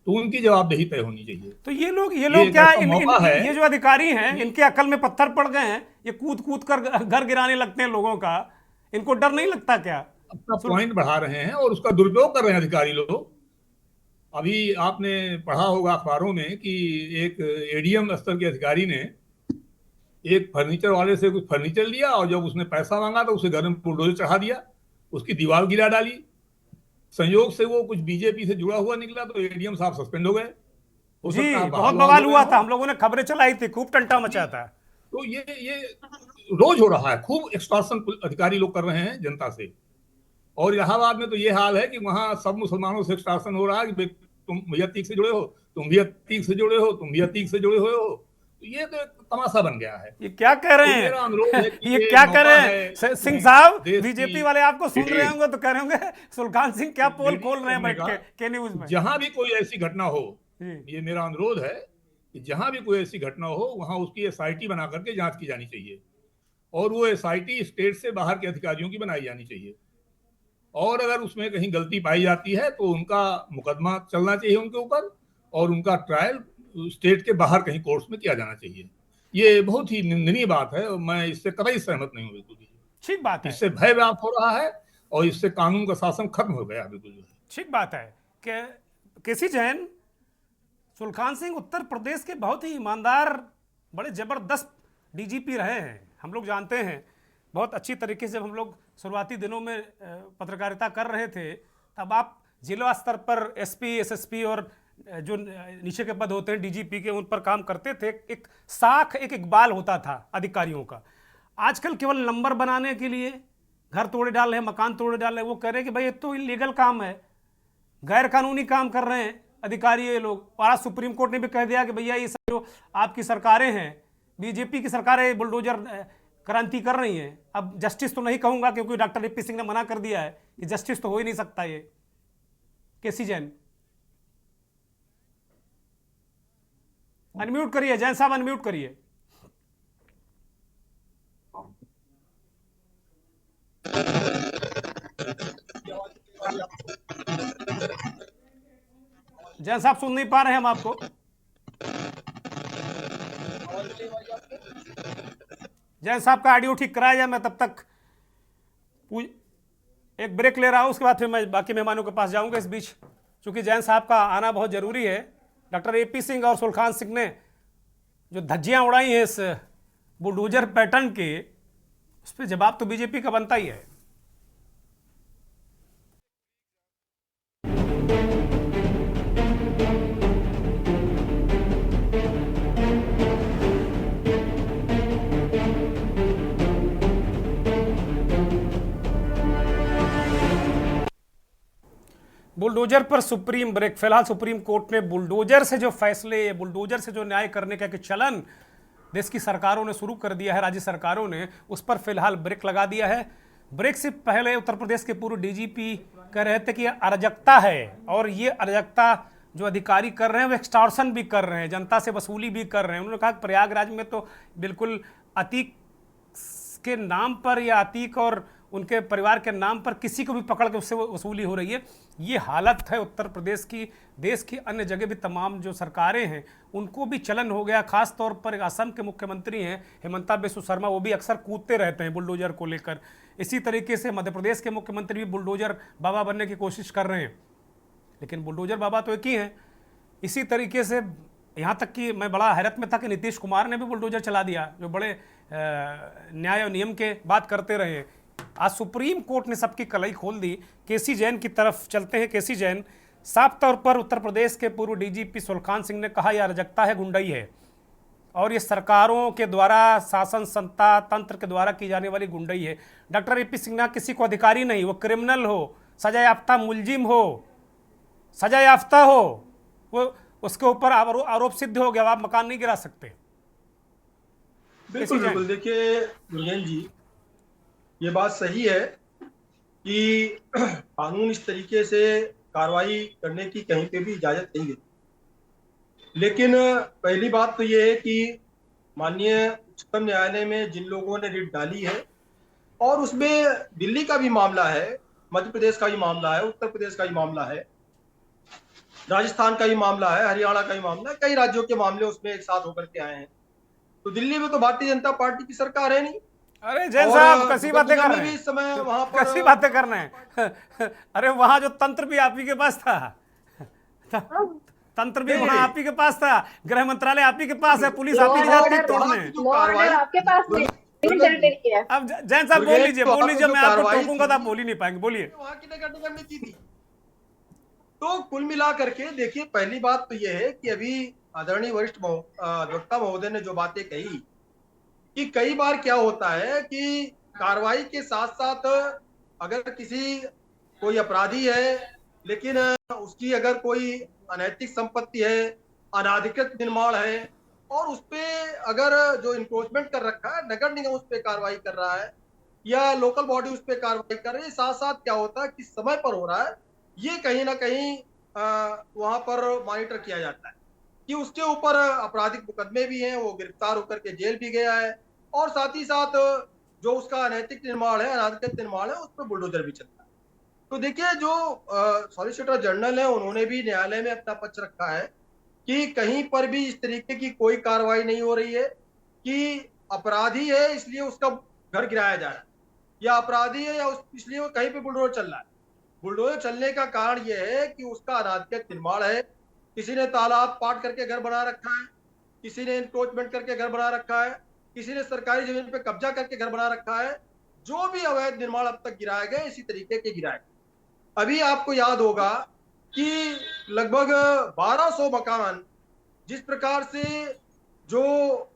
तो उनकी जवाबदेही तय होनी चाहिए। तो ये लोग क्या ये जो अधिकारी हैं, इनके अकल में पत्थर पड़ गए हैं? ये कूद कूद कर घर गिराने लगते हैं लोगों का, इनको डर नहीं लगता क्या? अपना पॉइंट बढ़ा रहे हैं और उसका दुरुपयोग कर रहे हैं अधिकारी लोग। अभी आपने पढ़ा होगा अखबारों में कि एक एडीएम स्तर के अधिकारी ने एक फर्नीचर वाले से कुछ फर्नीचर लिया, और जब उसने पैसा मांगा तो उसे घर में बुलडोजर चढ़ा दिया, उसकी दीवार गिरा डाली। संयोग से वो कुछ बीजेपी से जुड़ा हुआ निकला, तो एडीएम साहब सस्पेंड हो गए। जी, बहुत बवाल हुआ था, हम लोगों ने खबरें चलाई थी, खूब टंटा मचा था। तो ये रोज हो रहा है, खूब एक्सटॉर्शन अधिकारी लोग कर रहे हैं जनता से। और इलाहाबाद में तो ये हाल है कि वहां सब मुसलमानों से एक्सटॉर्शन हो रहा है कि तुम भी अतीक से जुड़े हो, तुम भी अतीक से जुड़े हो, तुम भी अतीक से जुड़े हो। तो ये तो एक तमाशा बन गया है। ये क्या कह रहे हैं? ये क्या कह रहे हैं सिंह साहब? बीजेपी वाले आपको सुन रहे होंगे तो कह रहे होंगे सुल्तान सिंह क्या पोल खोल रहे हैं बैठ के न्यूज में। जहां भी कोई ऐसी घटना हो, ये मेरा अनुरोध है कि जहां भी कोई ऐसी घटना हो, वहां उसकी एसआईटी बना करके जांच की जानी चाहिए, और वो एसआईटी स्टेट से बाहर के अधिकारियों की बनाई जानी चाहिए। और अगर उसमें कहीं गलती पाई जाती है तो उनका मुकदमा चलना चाहिए उनके ऊपर, और उनका ट्रायल स्टेट के बाहर कहीं कोर्ट्स में किया जाना चाहिए। ये बहुत ही निंदनीय बात है, और मैं इससे कतई सहमत नहीं हूँ बिल्कुल भी। ठीक बात है। इससे भय व्याप्त हो रहा है, और इससे कानून का शासन खत्म हो गया बिल्कुल। ठीक बात है कि केसी जैन, सुल्तान सिंह उत्तर प्रदेश के बहुत ही ईमानदार, बड़े जबरदस्त डीजीपी रहे हैं, हम लोग जानते हैं। बहुत अच्छी तरीके से, जब हम लोग शुरुआती दिनों में पत्रकारिता कर रहे थे, तब आप जिला स्तर पर एसपी, एसएसपी और जो नीचे के पद होते हैं डीजीपी के, उन पर काम करते थे। एक साख, एक इकबाल होता था अधिकारियों का। आजकल केवल नंबर बनाने के लिए घर तोड़े डाल रहे हैं, मकान तोड़े डाल रहे हैं। वो कह रहे हैं कि भाई ये तो इलीगल काम है, गैर कानूनी काम कर रहे हैं अधिकारी ये लोग। और आज सुप्रीम कोर्ट ने भी कह दिया कि भैया ये सब जो आपकी सरकारें हैं, बीजेपी की सरकारें बुलडोजर क्रांति कर रही हैं। अब जस्टिस तो नहीं कहूंगा, क्योंकि डॉक्टर एपी सिंह ने मना कर दिया है कि जस्टिस तो हो ही नहीं सकता ये। केसी जैन अनम्यूट करिए, जैन साहब अनम्यूट करिए। जैन साहब सुन नहीं पा रहे हैं हम आपको। जैन साहब का ऑडियो ठीक कराया जाए, मैं तब तक एक ब्रेक ले रहा हूं, उसके बाद फिर मैं बाकी मेहमानों के पास जाऊंगा। इस बीच चूंकि जैन साहब का आना बहुत जरूरी है। डॉक्टर एपी सिंह और सुल्तान सिंह ने जो धज्जियां उड़ाई हैं इस बुलडोजर पैटर्न के, उस पर जवाब तो बीजेपी का बनता ही है। बुलडोजर पर सुप्रीम ब्रेक। फिलहाल सुप्रीम कोर्ट ने बुलडोजर से जो फैसले, बुलडोजर से जो न्याय करने का चलन देश की सरकारों ने शुरू कर दिया है, राज्य सरकारों ने, उस पर फिलहाल ब्रेक लगा दिया है। ब्रेक से पहले उत्तर प्रदेश के पूर्व डीजीपी कह रहे थे कि यह अराजकता है, और ये अराजकता जो अधिकारी कर रहे हैं वो एक्सटॉर्शन भी कर रहे हैं, जनता से वसूली भी कर रहे हैं। उन्होंने कहा कि प्रयागराज में तो बिल्कुल अतीक के नाम पर या अतीक और उनके परिवार के नाम पर किसी को भी पकड़ के उससे वसूली हो रही है। ये हालत है उत्तर प्रदेश की। देश की अन्य जगह भी तमाम जो सरकारें हैं उनको भी चलन हो गया। खास तौर पर असम के मुख्यमंत्री हैं हेमंता बिस्वा शर्मा, वो भी अक्सर कूदते रहते हैं बुलडोजर को लेकर। इसी तरीके से मध्य प्रदेश के मुख्यमंत्री भी बुलडोजर बाबा बनने की कोशिश कर रहे हैं, लेकिन बुलडोजर बाबा तो एक ही हैं। इसी तरीके से यहाँ तक कि मैं बड़ा हैरत में था कि नीतीश कुमार ने भी बुलडोजर चला दिया, जो बड़े न्याय और नियम के बात करते रहे। आज सुप्रीम कोर्ट ने सबकी कलाई खोल दी। केसी जैन की तरफ चलते हैं। केसी जैन, साफ तौर पर उत्तर प्रदेश के पूर्व डीजीपी सुल्तान सिंह ने कहा यह अराजकता है, गुंडाई है, और ये सरकारों के द्वारा, शासन संता तंत्र के द्वारा की जाने वाली गुंडाई है। डॉक्टर एपी सिंह किसी को अधिकारी नहीं, वो क्रिमिनल हो, सजा याफ्ता मुलजिम हो, सजा याफ्ता हो, वो उसके ऊपर आरोप सिद्ध हो गया, आप मकान नहीं गिरा सकते। बिल्कुल बिल्कुल। देखिए दुर्गेन जी, ये बात सही है कि कानून इस तरीके से कार्रवाई करने की कहीं पे भी इजाजत नहीं देती, लेकिन पहली बात तो ये है कि माननीय उच्चतम न्यायालय में जिन लोगों ने रिट डाली है, और उसमें दिल्ली का भी मामला है, मध्य प्रदेश का भी मामला है, उत्तर प्रदेश का भी मामला है, राजस्थान का भी मामला है, हरियाणा का भी मामला है, कई राज्यों के मामले उसमें एक साथ होकर के आए हैं। तो दिल्ली में तो भारतीय जनता पार्टी की सरकार है नहीं। अरे जैन साहब कैसी बातें कर रहे भी हैं, इस समय वहां पर कैसी बातें कर रहे हैं। अरे वहां जो तंत्र भी आप ही के पास था, तंत्र भी वहां आप ही के पास था, गृह मंत्रालय आप ही के पास है, पुलिस आप ही की जाती है तोड़ने। आपके पास है। अब जैन साहब बोल लीजिए, मैं आपको टोकूंगा तो आप बोल ही नहीं पाएंगे, बोलिए। वहां की नगर ने की थी। तो कुल मिला करके देखिए, पहली बात तो यह है कि अभी आदरणीय वरिष्ठ अधिवक्ता महोदय ने जो बातें कही कि कई बार क्या होता है कि कार्रवाई के साथ साथ अगर कोई अपराधी है, लेकिन उसकी अगर कोई अनैतिक संपत्ति है, अनाधिकृत निर्माण है, और उस पे अगर जो इन्फोर्समेंट कर रखा है, नगर निगम उस पर कार्रवाई कर रहा है या लोकल बॉडी उस पर कार्रवाई कर रही है, साथ साथ क्या होता है कि समय पर हो रहा है, ये कहीं ना कहीं वहां पर मॉनिटर किया जाता है कि उसके ऊपर आपराधिक मुकदमे भी हैं, वो गिरफ्तार होकर के जेल भी गया है, और साथ ही साथ जो उसका अनैतिक निर्माण है, अनाधिकृत निर्माण है, उस पर बुलडोजर भी चलता है। तो देखिए, जो सॉलिसिटर जनरल है, उन्होंने भी न्यायालय में अपना पक्ष रखा है कि कहीं पर भी इस तरीके की कोई कार्रवाई नहीं हो रही है कि अपराधी है इसलिए उसका घर गिराया जा रहा है, या अपराधी है या इसलिए वो कहीं पे बुलडोजर चल रहा है। बुलडोजर चलने का कारण यह है कि उसका अनाधिकृत निर्माण है, किसी ने तालाब पाट करके घर बना रखा है, किसी ने इंक्रोचमेंट करके घर बना रखा है, किसी ने सरकारी जमीन पे कब्जा करके घर बना रखा है। जो भी अवैध निर्माण अब तक गिराए गए, इसी तरीके के गिराए गए। अभी आपको याद होगा कि लगभग 1200 मकान जिस प्रकार से जो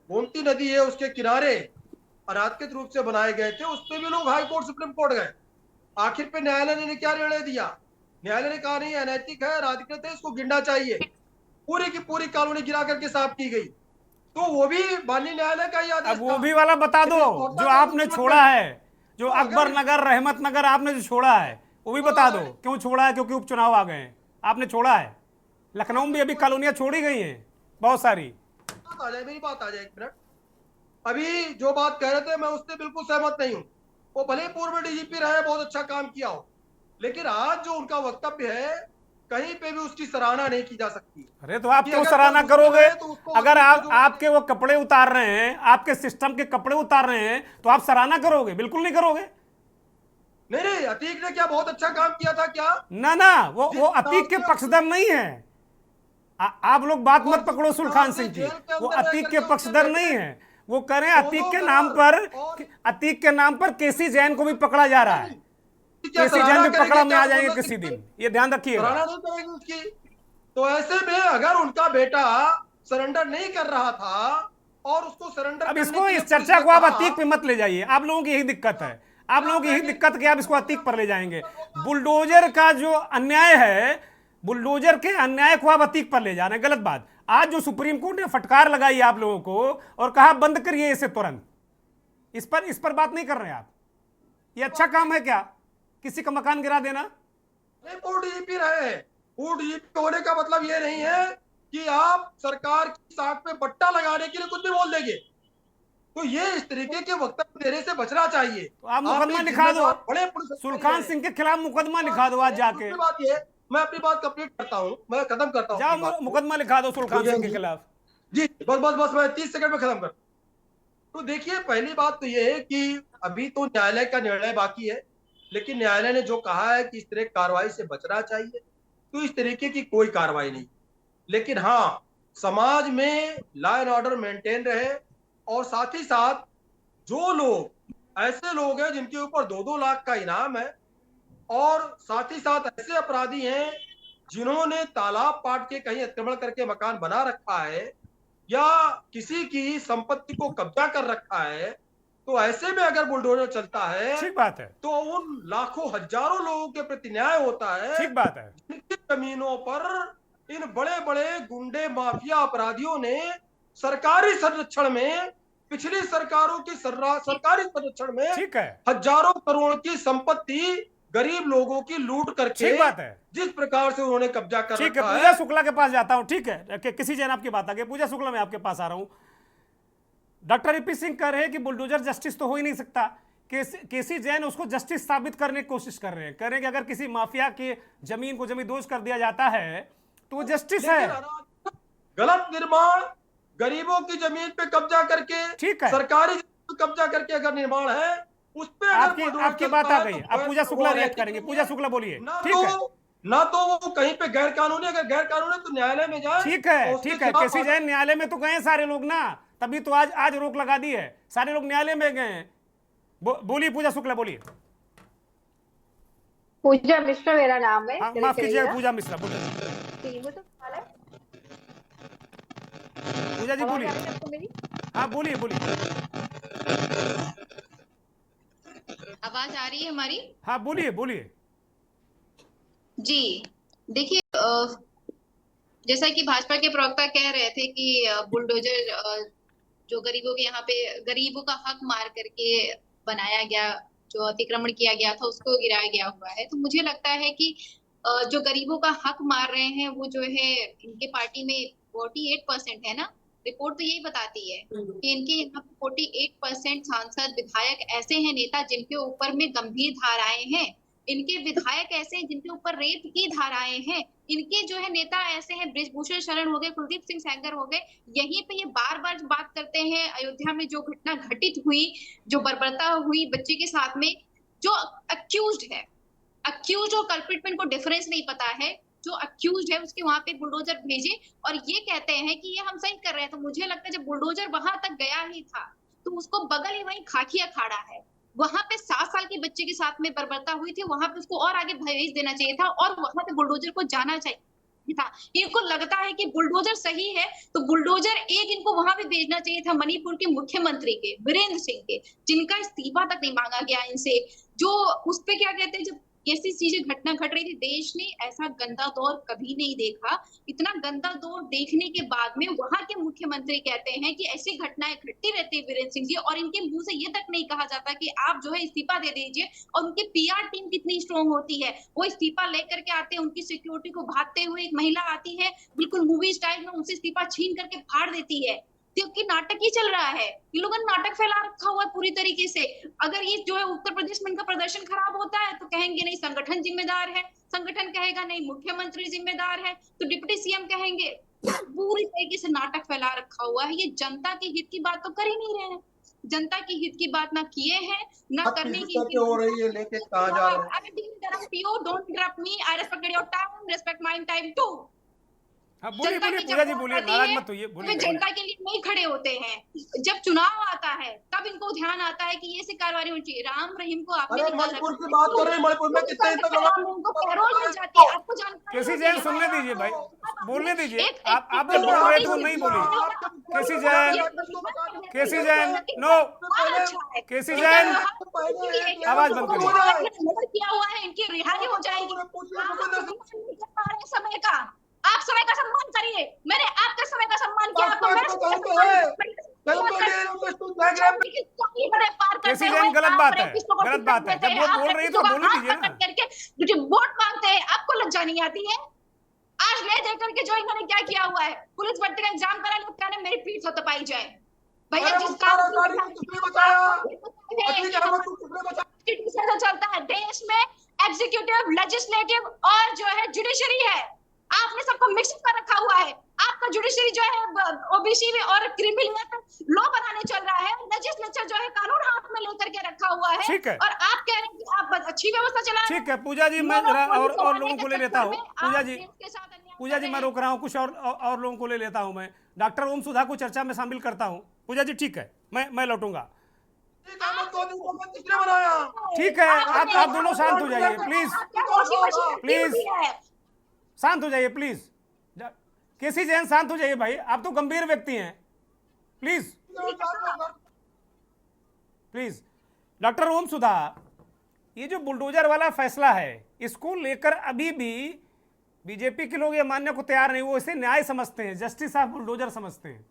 गोमती नदी है उसके किनारे अनाधिकृत रूप से बनाए गए थे, उस पर भी लोग हाई कोर्ट, सुप्रीम कोर्ट गए। आखिर पे न्यायालय ने क्या निर्णय दिया? न्यायालय ने कहा नहीं, अनैतिक है, अनाधिकृत है, इसको गिरना चाहिए। पूरी की पूरी कॉलोनी गिरा करके साफ की गई। तो वो भी माननीय न्यायालय का ही आदेश अब वो भी वाला बता दो जो आपने छोड़ा है, जो अकबर नगर, रहमत नगर आपने जो छोड़ा है, वो भी बता दो क्यों छोड़ा है। क्योंकि उपचुनाव आ गए हैं, आपने छोड़ा है। लखनऊ में भी अभी कॉलोनियां छोड़ी गई हैं बहुत सारी। आ जाए, मेरी बात आ जाए एक मिनट। अभी जो बात कह रहे थे मैं उससे बिल्कुल सहमत नहीं हूँ। वो भले पूर्व डीजीपी रहे, बहुत अच्छा काम किया हो, लेकिन आज जो उनका वक्तव्य है कहीं पे भी उसकी सराहना नहीं की जा सकती। अरे तो आप क्यों सराहना करोगे? अगर आपके वो कपड़े उतार रहे हैं, आपके सिस्टम के कपड़े उतार रहे हैं, तो आप सराहना करोगे? बिल्कुल नहीं करोगे। नहीं, अतीक ने क्या बहुत अच्छा काम किया था क्या? ना, वो अतीक के पक्षधर नहीं है। आप लोग बात मत पकड़ो सुल्खान सिंह की, वो अतीक के पक्षधर नहीं है। वो कह रहे हैं अतीक के नाम पर केसी जैन को भी पकड़ा जा रहा है। केसी जैन भी पकड़ा में आ जाएंगे किसी दिन, ये ध्यान रखिएगा। तो ऐसे में अगर उनका बेटा सरेंडर नहीं कर रहा था और उसको सरेंडर, अब इसको, इस चर्चा को आप अतीक पे मत ले जाइए। आप लोगों की यही दिक्कत है, आप लोगों की यही दिक्कत कि आप इसको अतीक पर ले जाएंगे। बुलडोजर का जो अन्याय है, बुलडोजर के अन्याय को आप अतीक पर ले जा रहे हैं, गलत बात। आज जो सुप्रीम कोर्ट ने फटकार लगाई आप लोगों को और कहा बंद करिए इसे तुरंत, इस पर बात नहीं कर रहे हैं आप। ये अच्छा काम है क्या, किसी का मकान गिरा देना? नहीं, पूर्व डीजीपी रहे हैं। पूर्व डीजीपी होने का मतलब ये नहीं है कि आप सरकार की साख पे पट्टा लगाने के लिए कुछ भी बोल देंगे। तो ये इस तरीके के वक्तव्य देने से बचना चाहिए। तो आप मुकदमा लिखा दो, सुल्खान सिंह के खिलाफ मुकदमा लिखा दो आज जाके। बात ये, मैं अपनी बात कंप्लीट करता हूं, मैं खत्म करता हूं। जाओ मुकदमा लिखा दो सुल्खान सिंह के खिलाफ। जी बस मैं 30 सेकंड में खत्म कर। तो देखिए, पहली बात तो ये है कि अभी तो न्यायालय का निर्णय बाकी है, लेकिन न्यायालय ने जो कहा है कि इस तरह कार्रवाई से बचना चाहिए, तो इस तरीके की कोई कार्रवाई नहीं। लेकिन हाँ, समाज में लॉ एंड ऑर्डर मेंटेन रहे, और साथ ही साथ जो लोग, ऐसे लोग हैं जिनके ऊपर 2-2 लाख का इनाम है, और साथ ही साथ ऐसे अपराधी हैं जिन्होंने तालाब पाट के कहीं अतिक्रमण करके मकान बना रखा है या किसी की संपत्ति को कब्जा कर रखा है, तो ऐसे में अगर बुलडोजर चलता है, ठीक बात है, तो उन लाखों हजारों लोगों के प्रति न्याय होता है। ठीक बात है। जिनकी जमीनों पर इन बड़े बड़े गुंडे माफिया अपराधियों ने सरकारी संरक्षण में, पिछली सरकारों की सरकारी संरक्षण में ठीक है, हजारों करोड़ की संपत्ति गरीब लोगों की लूट करके ठीक बात है, जिस प्रकार से उन्होंने कब्जा कर ठीक है। रखा पूजा है। शुक्ला के पास जाता हूं, ठीक है, किसी जैन आपकी बात आ गई। पूजा शुक्ला मैं आपके पास आ रहा हूं। डॉक्टर ईपी सिंह कह रहे हैं कि बुलडोजर जस्टिस तो हो ही नहीं सकता। केसी जैन उसको जस्टिस साबित करने की कोशिश कर रहे हैं, कह रहे हैं कि अगर किसी माफिया की जमीन को जमींदोज कर दिया जाता है तो वो जस्टिस है। गलत निर्माण, गरीबों की जमीन पे कब्जा करके, ठीक है, सरकारी जमीन पे कब्जा करके अगर निर्माण है, उस पे अगर आपकी बुलडोजर आपकी चलता बात आ है गई। तो अब पूजा शुक्ला वो रिएक्ट नैतिक करेंगे। नहीं पूजा है। शुक्ला बोलिए। ना ठीक है, ना तो वो कहीं पे गैर कानूनी, अगर गैर कानूनी तो न्यायालय में जाए। ठीक है, और उसके ठीक है। खिलाफ केसी जैन न्यायालय में तो गए सारे लोग ना, तभी तो आज रोक लगा दी है, सारे लोग न्यायालय में गए हैं। बोलिए पूजा शुक्ला, बोलिए। पूजा मिश्रा मेरा नाम है। हाँ, जल्दी माफ कीजिएगा, करिएगा। पूजा मिश्रा बोलिए। वो तो सवाल है। पूजा जी आवाज बोलिए। आ रही है आपको मेरी? हाँ बोलिए बोलिए। आवाज आ रही है हमारी? हाँ बोलिए बोलिए। जी देखिए, जैसा कि भाजपा के प्रवक्ता कह रहे थे कि बुलडोजर जो गरीबों के यहाँ पे गरीबों का हक मार करके बनाया गया, जो अतिक्रमण किया गया था उसको गिराया गया हुआ है। तो मुझे लगता है कि जो गरीबों का हक मार रहे हैं वो जो है इनके पार्टी में 48% है ना, रिपोर्ट तो यही बताती है कि इनके यहाँ पे 48% सांसद विधायक ऐसे हैं, नेता जिनके ऊपर में गंभीर धाराएं हैं। इनके विधायक ऐसे हैं जिनके ऊपर रेप की धाराएं हैं। इनके जो है नेता ऐसे हैं, बृजभूषण शरण हो गए, कुलदीप सिंह सेंगर हो गए। यहीं पे ये बार बार बात करते हैं अयोध्या में जो घटना घटित हुई, जो बर्बरता हुई बच्चे के साथ में, जो अक्यूज्ड है, अक्यूज और कल्प्रिट में इनको डिफरेंस नहीं पता है। जो अक्यूज है उसके वहां पे बुलडोजर भेजे और ये कहते हैं कि ये हम सही कर रहे हैं। तो मुझे लगता है जब बुलडोजर वहां तक गया ही था तो उसको बगल ही वहीं खाकी अखाड़ा है, वहां पे 7 साल के बच्चे के साथ में बर्बरता हुई थी, वहां पे उसको और आगे भेज देना चाहिए था और वहां पे बुलडोजर को जाना चाहिए था। इनको लगता है कि बुलडोजर सही है तो बुलडोजर एक इनको वहां भी भेजना चाहिए था मणिपुर के मुख्यमंत्री के, वीरेंद्र सिंह के, जिनका इस्तीफा तक नहीं मांगा गया इनसे। जो उस पे क्या कहते हैं, जब ऐसी चीजें घटना घट रही थी, देश ने ऐसा गंदा दौर कभी नहीं देखा। इतना गंदा दौर देखने के बाद में वहां के मुख्यमंत्री कहते हैं कि ऐसी घटनाएं घटती रहती है वीरेंद्र सिंह जी, और इनके मुंह से ये तक नहीं कहा जाता कि आप जो है इस्तीफा दे दीजिए। और उनकी पीआर टीम कितनी स्ट्रॉन्ग होती है, वो इस्तीफा लेकर के आते हैं, उनकी सिक्योरिटी को भागते हुए एक महिला आती है बिल्कुल मूवी स्टाइल में, उनसे इस्तीफा छीन करके फाड़ देती है, क्योंकि नाटक ही चल रहा है। इन लोगों ने नाटक फैला रखा हुआ है पूरी तरीके से। अगर ये जो है उत्तर प्रदेश में इनका प्रदर्शन खराब होता है तो कहेंगे नहीं संगठन जिम्मेदार है, संगठन कहेगा नहीं मुख्यमंत्री जिम्मेदार है, तो डिप्टी सीएम कहेंगे। पूरी तरीके से नाटक फैला रखा हुआ है। ये जनता के हित की बात तो कर ही नहीं रहे हैं, जनता के हित की बात ना किए हैं ना करने की हो रही है, लेके कहा जा रहा है। I didn't interrupt you, don't interrupt me. I respected your time, respect my time too. हाँ बोलिए जनता बोलिए की पूजा जब जी वोट बोलिए, आती नाराज है, मत होइए, वे बोलिए। जनता के लिए नहीं खड़े होते हैं। जब चुनाव आता है तब इनको ध्यान आता है कि ये ऐसी कार्रवाई होनी चाहिए। राम रहीम को आपने अरे निकाल मणिपुर रखा की है। बात कर रहे हैं, मणिपुर में कितने तक उनको पैरोल मिल जाती है, आपको जानकारी केसी होती जैन है। सुनने दीजिए भाई, बोलने दीजिए। आप एक जब बोल रहे थे वो एक नहीं बोली। केसी ये जैन, केसी जैन, नो, केसी जैन, आवाज बंद करिए। किया हुआ है, इनकी रिहाई हो जाएगी। समय का आप समय का सम्मान करिए, मैंने आपके समय का सम्मान किया, आपको मेरे केसी जैन गलत बात है, गलत बात है। जब वो बोल रही है तो बोलने दीजिए ना। वोट मांगते हैं, आपको लज्जा नहीं आती है? आज ले देख करके जो इन्होंने क्या किया हुआ है, पुलिस भर्ती का एग्जाम करा लो, कहने मेरी पीठ तो तपाई जाए। भैया जिस काम से चलता है देश में, एग्जीक्यूटिव, लेजिस्लेटिव और जो है जुडिशरी है, आपने सबको मिक्स कर रखा हुआ है। आपका जुडिशरी जो है ओबीसी में और क्रिमिनल लॉ बनाने चल रहा है, लेजिस्लेचर जो है कानून हाथ में लेकर के रखा हुआ है, ठीक है। और आप कह रहे हैं कि आप अच्छी व्यवस्था चला रहे हैं। ठीक है पूजा जी, मैं जरा और लोगों को ले लेता हूँ। पूजा जी, के साथ अन्याय पूजा जी मैं रोक रहा हूँ, कुछ और लोगों को ले लेता हूँ। मैं डॉक्टर ओम सुधा को चर्चा में शामिल करता हूँ। पूजा जी ठीक है, मैं लौटूंगा। ठीक है, आप दोनों शांत हो जाइए प्लीज, प्लीज शांत हो जाइए प्लीज। केसी जैन शांत हो जाइए भाई, आप तो गंभीर व्यक्ति हैं, प्लीज प्लीज। डॉक्टर ओम सुधा, ये जो बुलडोजर वाला फैसला है इसको लेकर अभी भी बीजेपी के लोग ये मानने को तैयार नहीं, वो इसे न्याय समझते हैं, जस्टिस ऑफ बुलडोजर समझते हैं।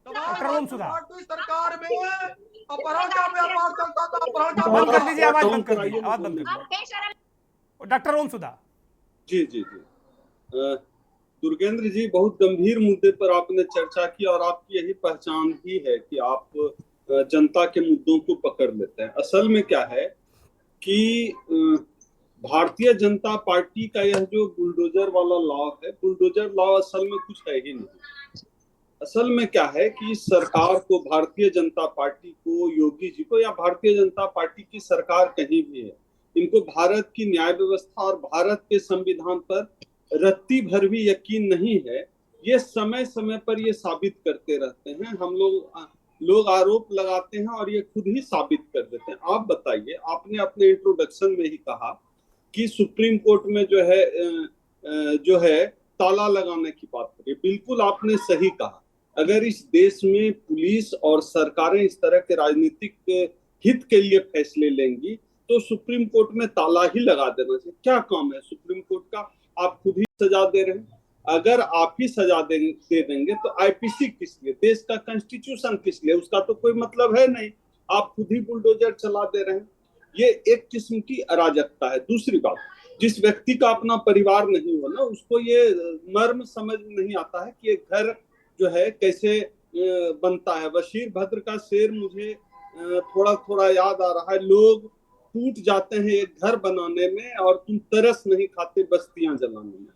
डॉक्टर ओम सुधा, सरकार में अपहरण का व्यापार चलता था, अपहरण का बंद कर दीजिए, आवाज बंद कर दीजिए, आवाज बंद कर दीजिए। डॉक्टर ओम सुधा जी जी जी दुर्गेंद्र जी, बहुत गंभीर मुद्दे पर आपने चर्चा की और आपकी यही पहचान ही है कि आप जनता के मुद्दों को पकड़ लेते हैं। असल में क्या है कि भारतीय जनता पार्टी का यह जो बुलडोजर वाला लॉ है, बुलडोजर लॉ असल में कुछ है ही नहीं। असल में क्या है कि सरकार को, भारतीय जनता पार्टी को, योगी जी को, या भारतीय जनता पार्टी की सरकार कहीं भी है, इनको भारत की न्याय व्यवस्था और भारत के संविधान पर रत्ती भर भी यकीन नहीं है। ये समय समय पर ये साबित करते रहते हैं। हम लोग आरोप लगाते हैं और ये खुद ही साबित कर देते हैं। आप बताइए, आपने अपने इंट्रोडक्शन में ही कहा कि सुप्रीम कोर्ट में जो है ताला लगाने की बात करिए। बिल्कुल आपने सही कहा। अगर इस देश में पुलिस और सरकारें इस तरह के राजनीतिक हित के लिए फैसले लेंगी तो सुप्रीम कोर्ट में ताला ही लगा देना चाहिए। क्या काम है सुप्रीम कोर्ट का? आप खुद ही सजा दे रहे हैं। अगर आप ही सजा दे देंगे तो आईपीसी किस लिए, देश का कॉन्स्टिट्यूशन किस लिए? उसका तो कोई मतलब है नहीं। आप खुद ही बुलडोजर चला दे रहे हैं। ये एक किस्म की अराजकता है। दूसरी बात, जिस व्यक्ति का अपना परिवार नहीं हो ना, उसको ये मर्म समझ नहीं आता है कि एक घर जो है कैसे बनता है। बशीर भद्र का शेर मुझे थोड़ा थोड़ा याद आ रहा है। लोग टूट जाते हैं एक घर बनाने में और तुम तरस नहीं खाते बस्तियां जलाने में।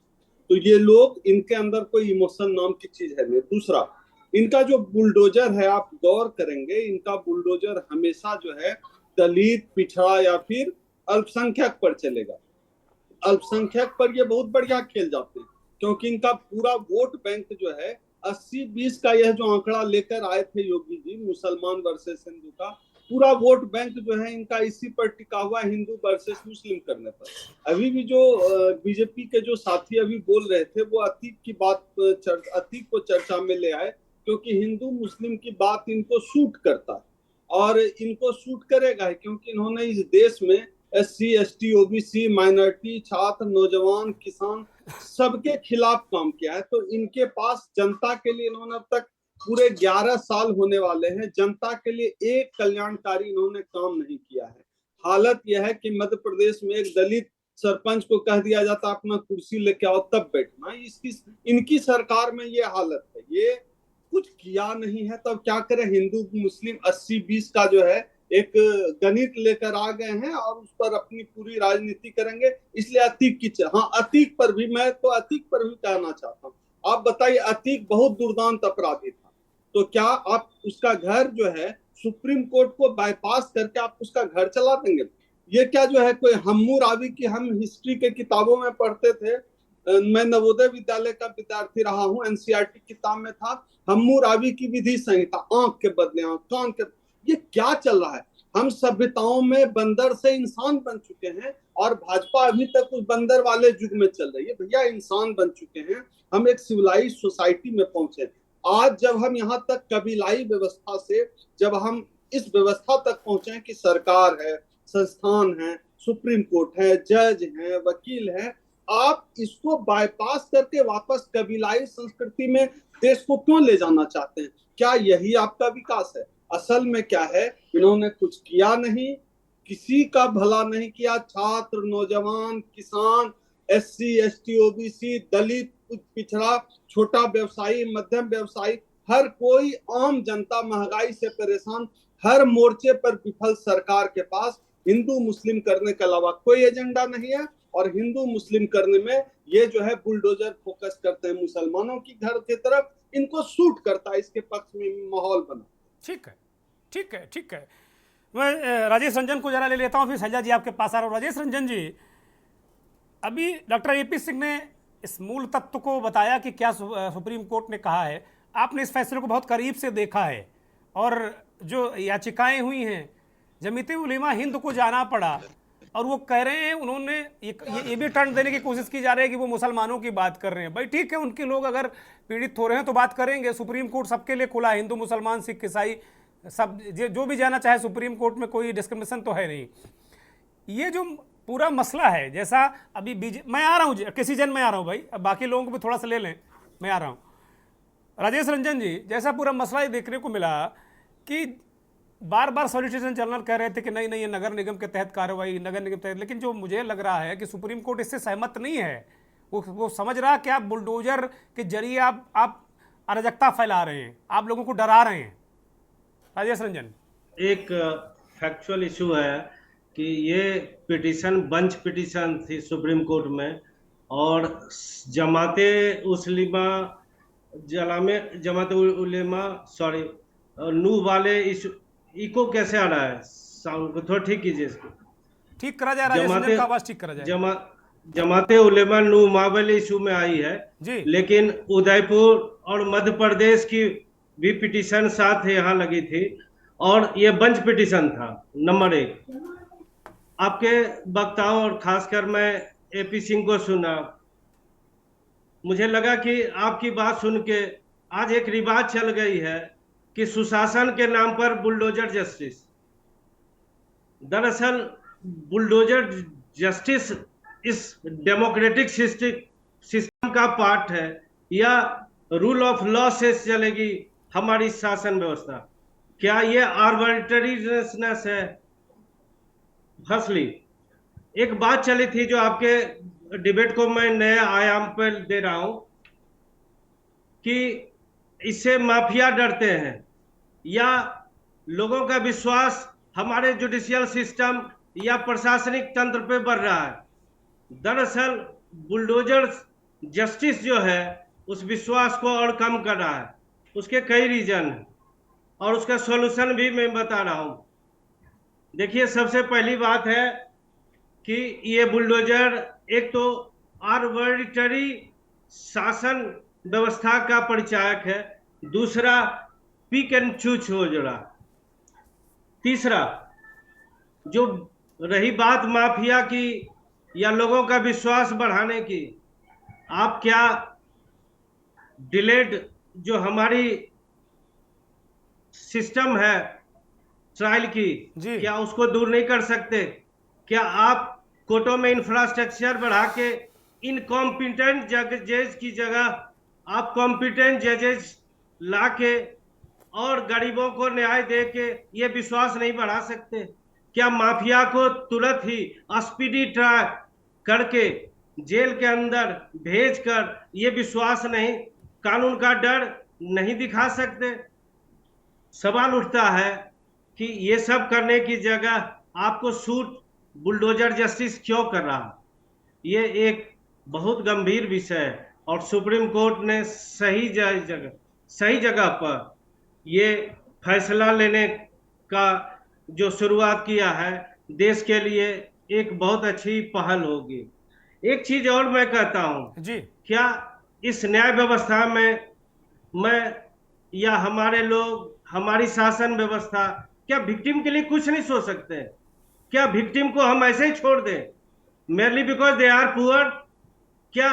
तो ये लोग, इनके अंदर कोई इमोशन नाम की चीज है नहीं। दूसरा, इनका जो बुलडोजर है, आप गौर करेंगे, इनका बुलडोजर हमेशा जो है दलित, पिछड़ा या फिर अल्पसंख्यक पर चलेगा। अल्पसंख्यक पर ये बहुत बढ़िया खेल जाते हैं क्योंकि इनका पूरा वोट बैंक जो है 80-20 का यह जो आंकड़ा लेकर आए थे योगी जी, मुसलमान वर्सेस हिंदू का, पूरा वोट बैंक जो है इनका इसी पर टिका हुआ, हिंदू वर्सेस मुस्लिम करने पर। अभी भी जो बीजेपी के जो साथी अभी बोल रहे थे वो अतीक की बात, अतीक को चर्चा में ले आए क्योंकि हिंदू मुस्लिम की बात इनको सूट करता है और इनको सूट करेगा है क्योंकि इन्होंने इस देश में SC, ST, OBC, माइनॉरिटी, छात्र, नौजवान, किसान सबके खिलाफ काम किया है। तो इनके पास जनता के लिए इन्होंने अब तक पूरे 11 साल होने वाले हैं, जनता के लिए एक कल्याणकारी इन्होंने काम नहीं किया है। हालत यह है कि मध्य प्रदेश में एक दलित सरपंच को कह दिया जाता अपना कुर्सी लेके आओ तब बैठना। इनकी सरकार में ये हालत है। ये कुछ किया नहीं है तब क्या करें? हिंदू मुस्लिम 80-20 का जो है एक गणित लेकर आ गए हैं और उस पर अपनी पूरी राजनीति करेंगे। इसलिए अतीक की अतीक पर भी, मैं तो अतीक पर भी कहना चाहता हूँ। आप बताइए, अतीक बहुत दुर्दांत अपराधी था, तो क्या आप उसका घर जो है सुप्रीम कोर्ट को बाईपास करके आप उसका घर चला देंगे? ये क्या जो है कोई हम्मुराबी की, हम हिस्ट्री के किताबों में पढ़ते थे, मैं नवोदय विद्यालय का विद्यार्थी रहा हूँ, एनसीईआरटी किताब में था हम्मुराबी की विधि संहिता, आंख के बदले आंख, कान के। ये क्या चल रहा है? हम सभ्यताओं में बंदर से इंसान बन चुके हैं और भाजपा अभी तक उस बंदर वाले युग में चल रही है। भैया, इंसान बन चुके हैं, हम एक सिविलाइज्ड सोसाइटी में पहुंचे। आज जब हम यहाँ तक कबीलाई व्यवस्था से, जब हम इस व्यवस्था तक पहुंचे कि सरकार है, संस्थान है, सुप्रीम कोर्ट है, जज है, वकील है, आप इसको बाईपास करके वापस कबीलाई संस्कृति में देश को क्यों ले जाना चाहते हैं? क्या यही आपका विकास है? असल में क्या है, इन्होंने कुछ किया नहीं, किसी का भला नहीं किया। छात्र, नौजवान, किसान, SC, ST, OBC, दलित, पिछड़ा, छोटा व्यवसायी, मध्यम व्यवसायी, हर कोई आम जनता महंगाई से परेशान, हर मोर्चे पर विफल सरकार के पास हिंदू मुस्लिम करने के अलावा कोई एजेंडा नहीं है। और हिंदू मुस्लिम करने में ये जो है बुलडोजर फोकस करते हैं मुसलमानों की घर की तरफ, इनको सूट करता है, इसके पक्ष में माहौल बना। ठीक है, ठीक है, ठीक है। मैं राजेश रंजन को जरा ले लेता हूँ, फिर सैजा जी आपके पास आ रहा हूँ। राजेश रंजन जी, अभी डॉक्टर AP सिंह ने इस मूल तत्व को बताया कि क्या सुप्रीम कोर्ट ने कहा है। आपने इस फैसले को बहुत करीब से देखा है और जो याचिकाएं हुई हैं, जमीयत उलेमा हिंद को जाना पड़ा और वो कह रहे हैं, उन्होंने ये भी टर्न देने की कोशिश की जा रही है कि वो मुसलमानों की बात कर रहे हैं। भाई ठीक है, उनके लोग अगर पीड़ित हो रहे हैं तो बात करेंगे। सुप्रीम कोर्ट सबके लिए खुला है, हिंदू, मुसलमान, सिख, ईसाई, सब जो भी जाना चाहे सुप्रीम कोर्ट में, कोई डिस्क्रिमिनेशन तो है नहीं। ये जो पूरा मसला है, जैसा अभी मैं आ रहा हूँ किसी जन, मैं आ रहा हूँ भाई, अब बाकी लोगों को भी थोड़ा सा ले लें, मैं आ रहा हूँ। राजेश रंजन जी, जैसा पूरा मसला ये देखने को मिला कि बार बार सॉलिसिटर जनरल कह रहे थे कि नहीं नहीं ये नगर निगम के तहत कार्रवाई, नगर निगम के तहत, लेकिन जो मुझे लग रहा है कि सुप्रीम कोर्ट इससे सहमत नहीं है। वो समझ रहा कि आप बुलडोजर के जरिए आप अराजकता फैला रहे हैं, आप लोगों को डरा रहे हैं। राजेश रंजन, एक फैक्चुअल इशू है कि ये पिटीशन बंच पिटीशन थी सुप्रीम कोर्ट में, और जमाते उलेमा सॉरी नू वाले इको कैसे आ रहा है, साउंड को थोड़ा ठीक कीजिए, इसको ठीक करा जाए, राजेश रंजन का आवाज ठीक करा जाए। जमाते उलेमा नू मावली इशू में आई है जी, लेकिन उदयपुर और मध्य प्रदेश की भी पिटीशन साथ यहाँ लगी थी, और ये बंच पिटीशन था नंबर 1। आपके वक्ताओं और खासकर मैं एपी सिंह को सुना, मुझे लगा कि आपकी बात सुन के आज एक रिवाज चल गई है कि सुशासन के नाम पर बुलडोजर जस्टिस। दरअसल बुलडोजर जस्टिस इस डेमोक्रेटिक सिस्टम का पार्ट है, या रूल ऑफ लॉ से चलेगी हमारी शासन व्यवस्था? क्या ये आर्बिट्रेरीनेस है? फर्स्टली एक बात चली थी जो आपके डिबेट को मैं नए आयाम पर दे रहा हूं कि इससे माफिया डरते हैं या लोगों का विश्वास हमारे जुडिशियल सिस्टम या प्रशासनिक तंत्र पे बढ़ रहा है। दरअसल बुलडोजर जस्टिस जो है उस विश्वास को और कम कर रहा है। उसके कई रीजन हैं और उसका सॉल्यूशन भी मैं बता रहा हूं। देखिए, सबसे पहली बात है कि ये बुलडोजर एक तो आर्बिट्ररी शासन व्यवस्था का परिचायक है, दूसरा पिक एंड चूज हो जरा, तीसरा जो रही बात माफिया की या लोगों का विश्वास बढ़ाने की, आप क्या डिलेड जो हमारी सिस्टम है ट्रायल की, क्या उसको दूर नहीं कर सकते? क्या आप कोर्टों में इंफ्रास्ट्रक्चर बढ़ा के इनकॉम्पिटेंट जजेस की जगह आप कॉम्पिटेंट जजेस ला के और गरीबों को न्याय दे के ये विश्वास नहीं बढ़ा सकते? क्या माफिया को तुरंत ही स्पीडी ट्रायल करके जेल के अंदर भेजकर ये विश्वास नहीं, कानून का डर नहीं दिखा सकते? सवाल उठता है कि ये सब करने की जगह आपको सूट बुलडोजर जस्टिस क्यों कर रहा? ये एक बहुत गंभीर विषय है और सुप्रीम कोर्ट ने सही जगह पर ये फैसला लेने का जो शुरुआत किया है, देश के लिए एक बहुत अच्छी पहल होगी। एक चीज और मैं कहता हूं जी, क्या इस न्याय व्यवस्था में मैं या हमारे लोग, हमारी शासन व्यवस्था, क्या विक्टिम के लिए कुछ नहीं सोच सकते? क्या विक्टिम को हम ऐसे ही छोड़ दें merely because they are poor? क्या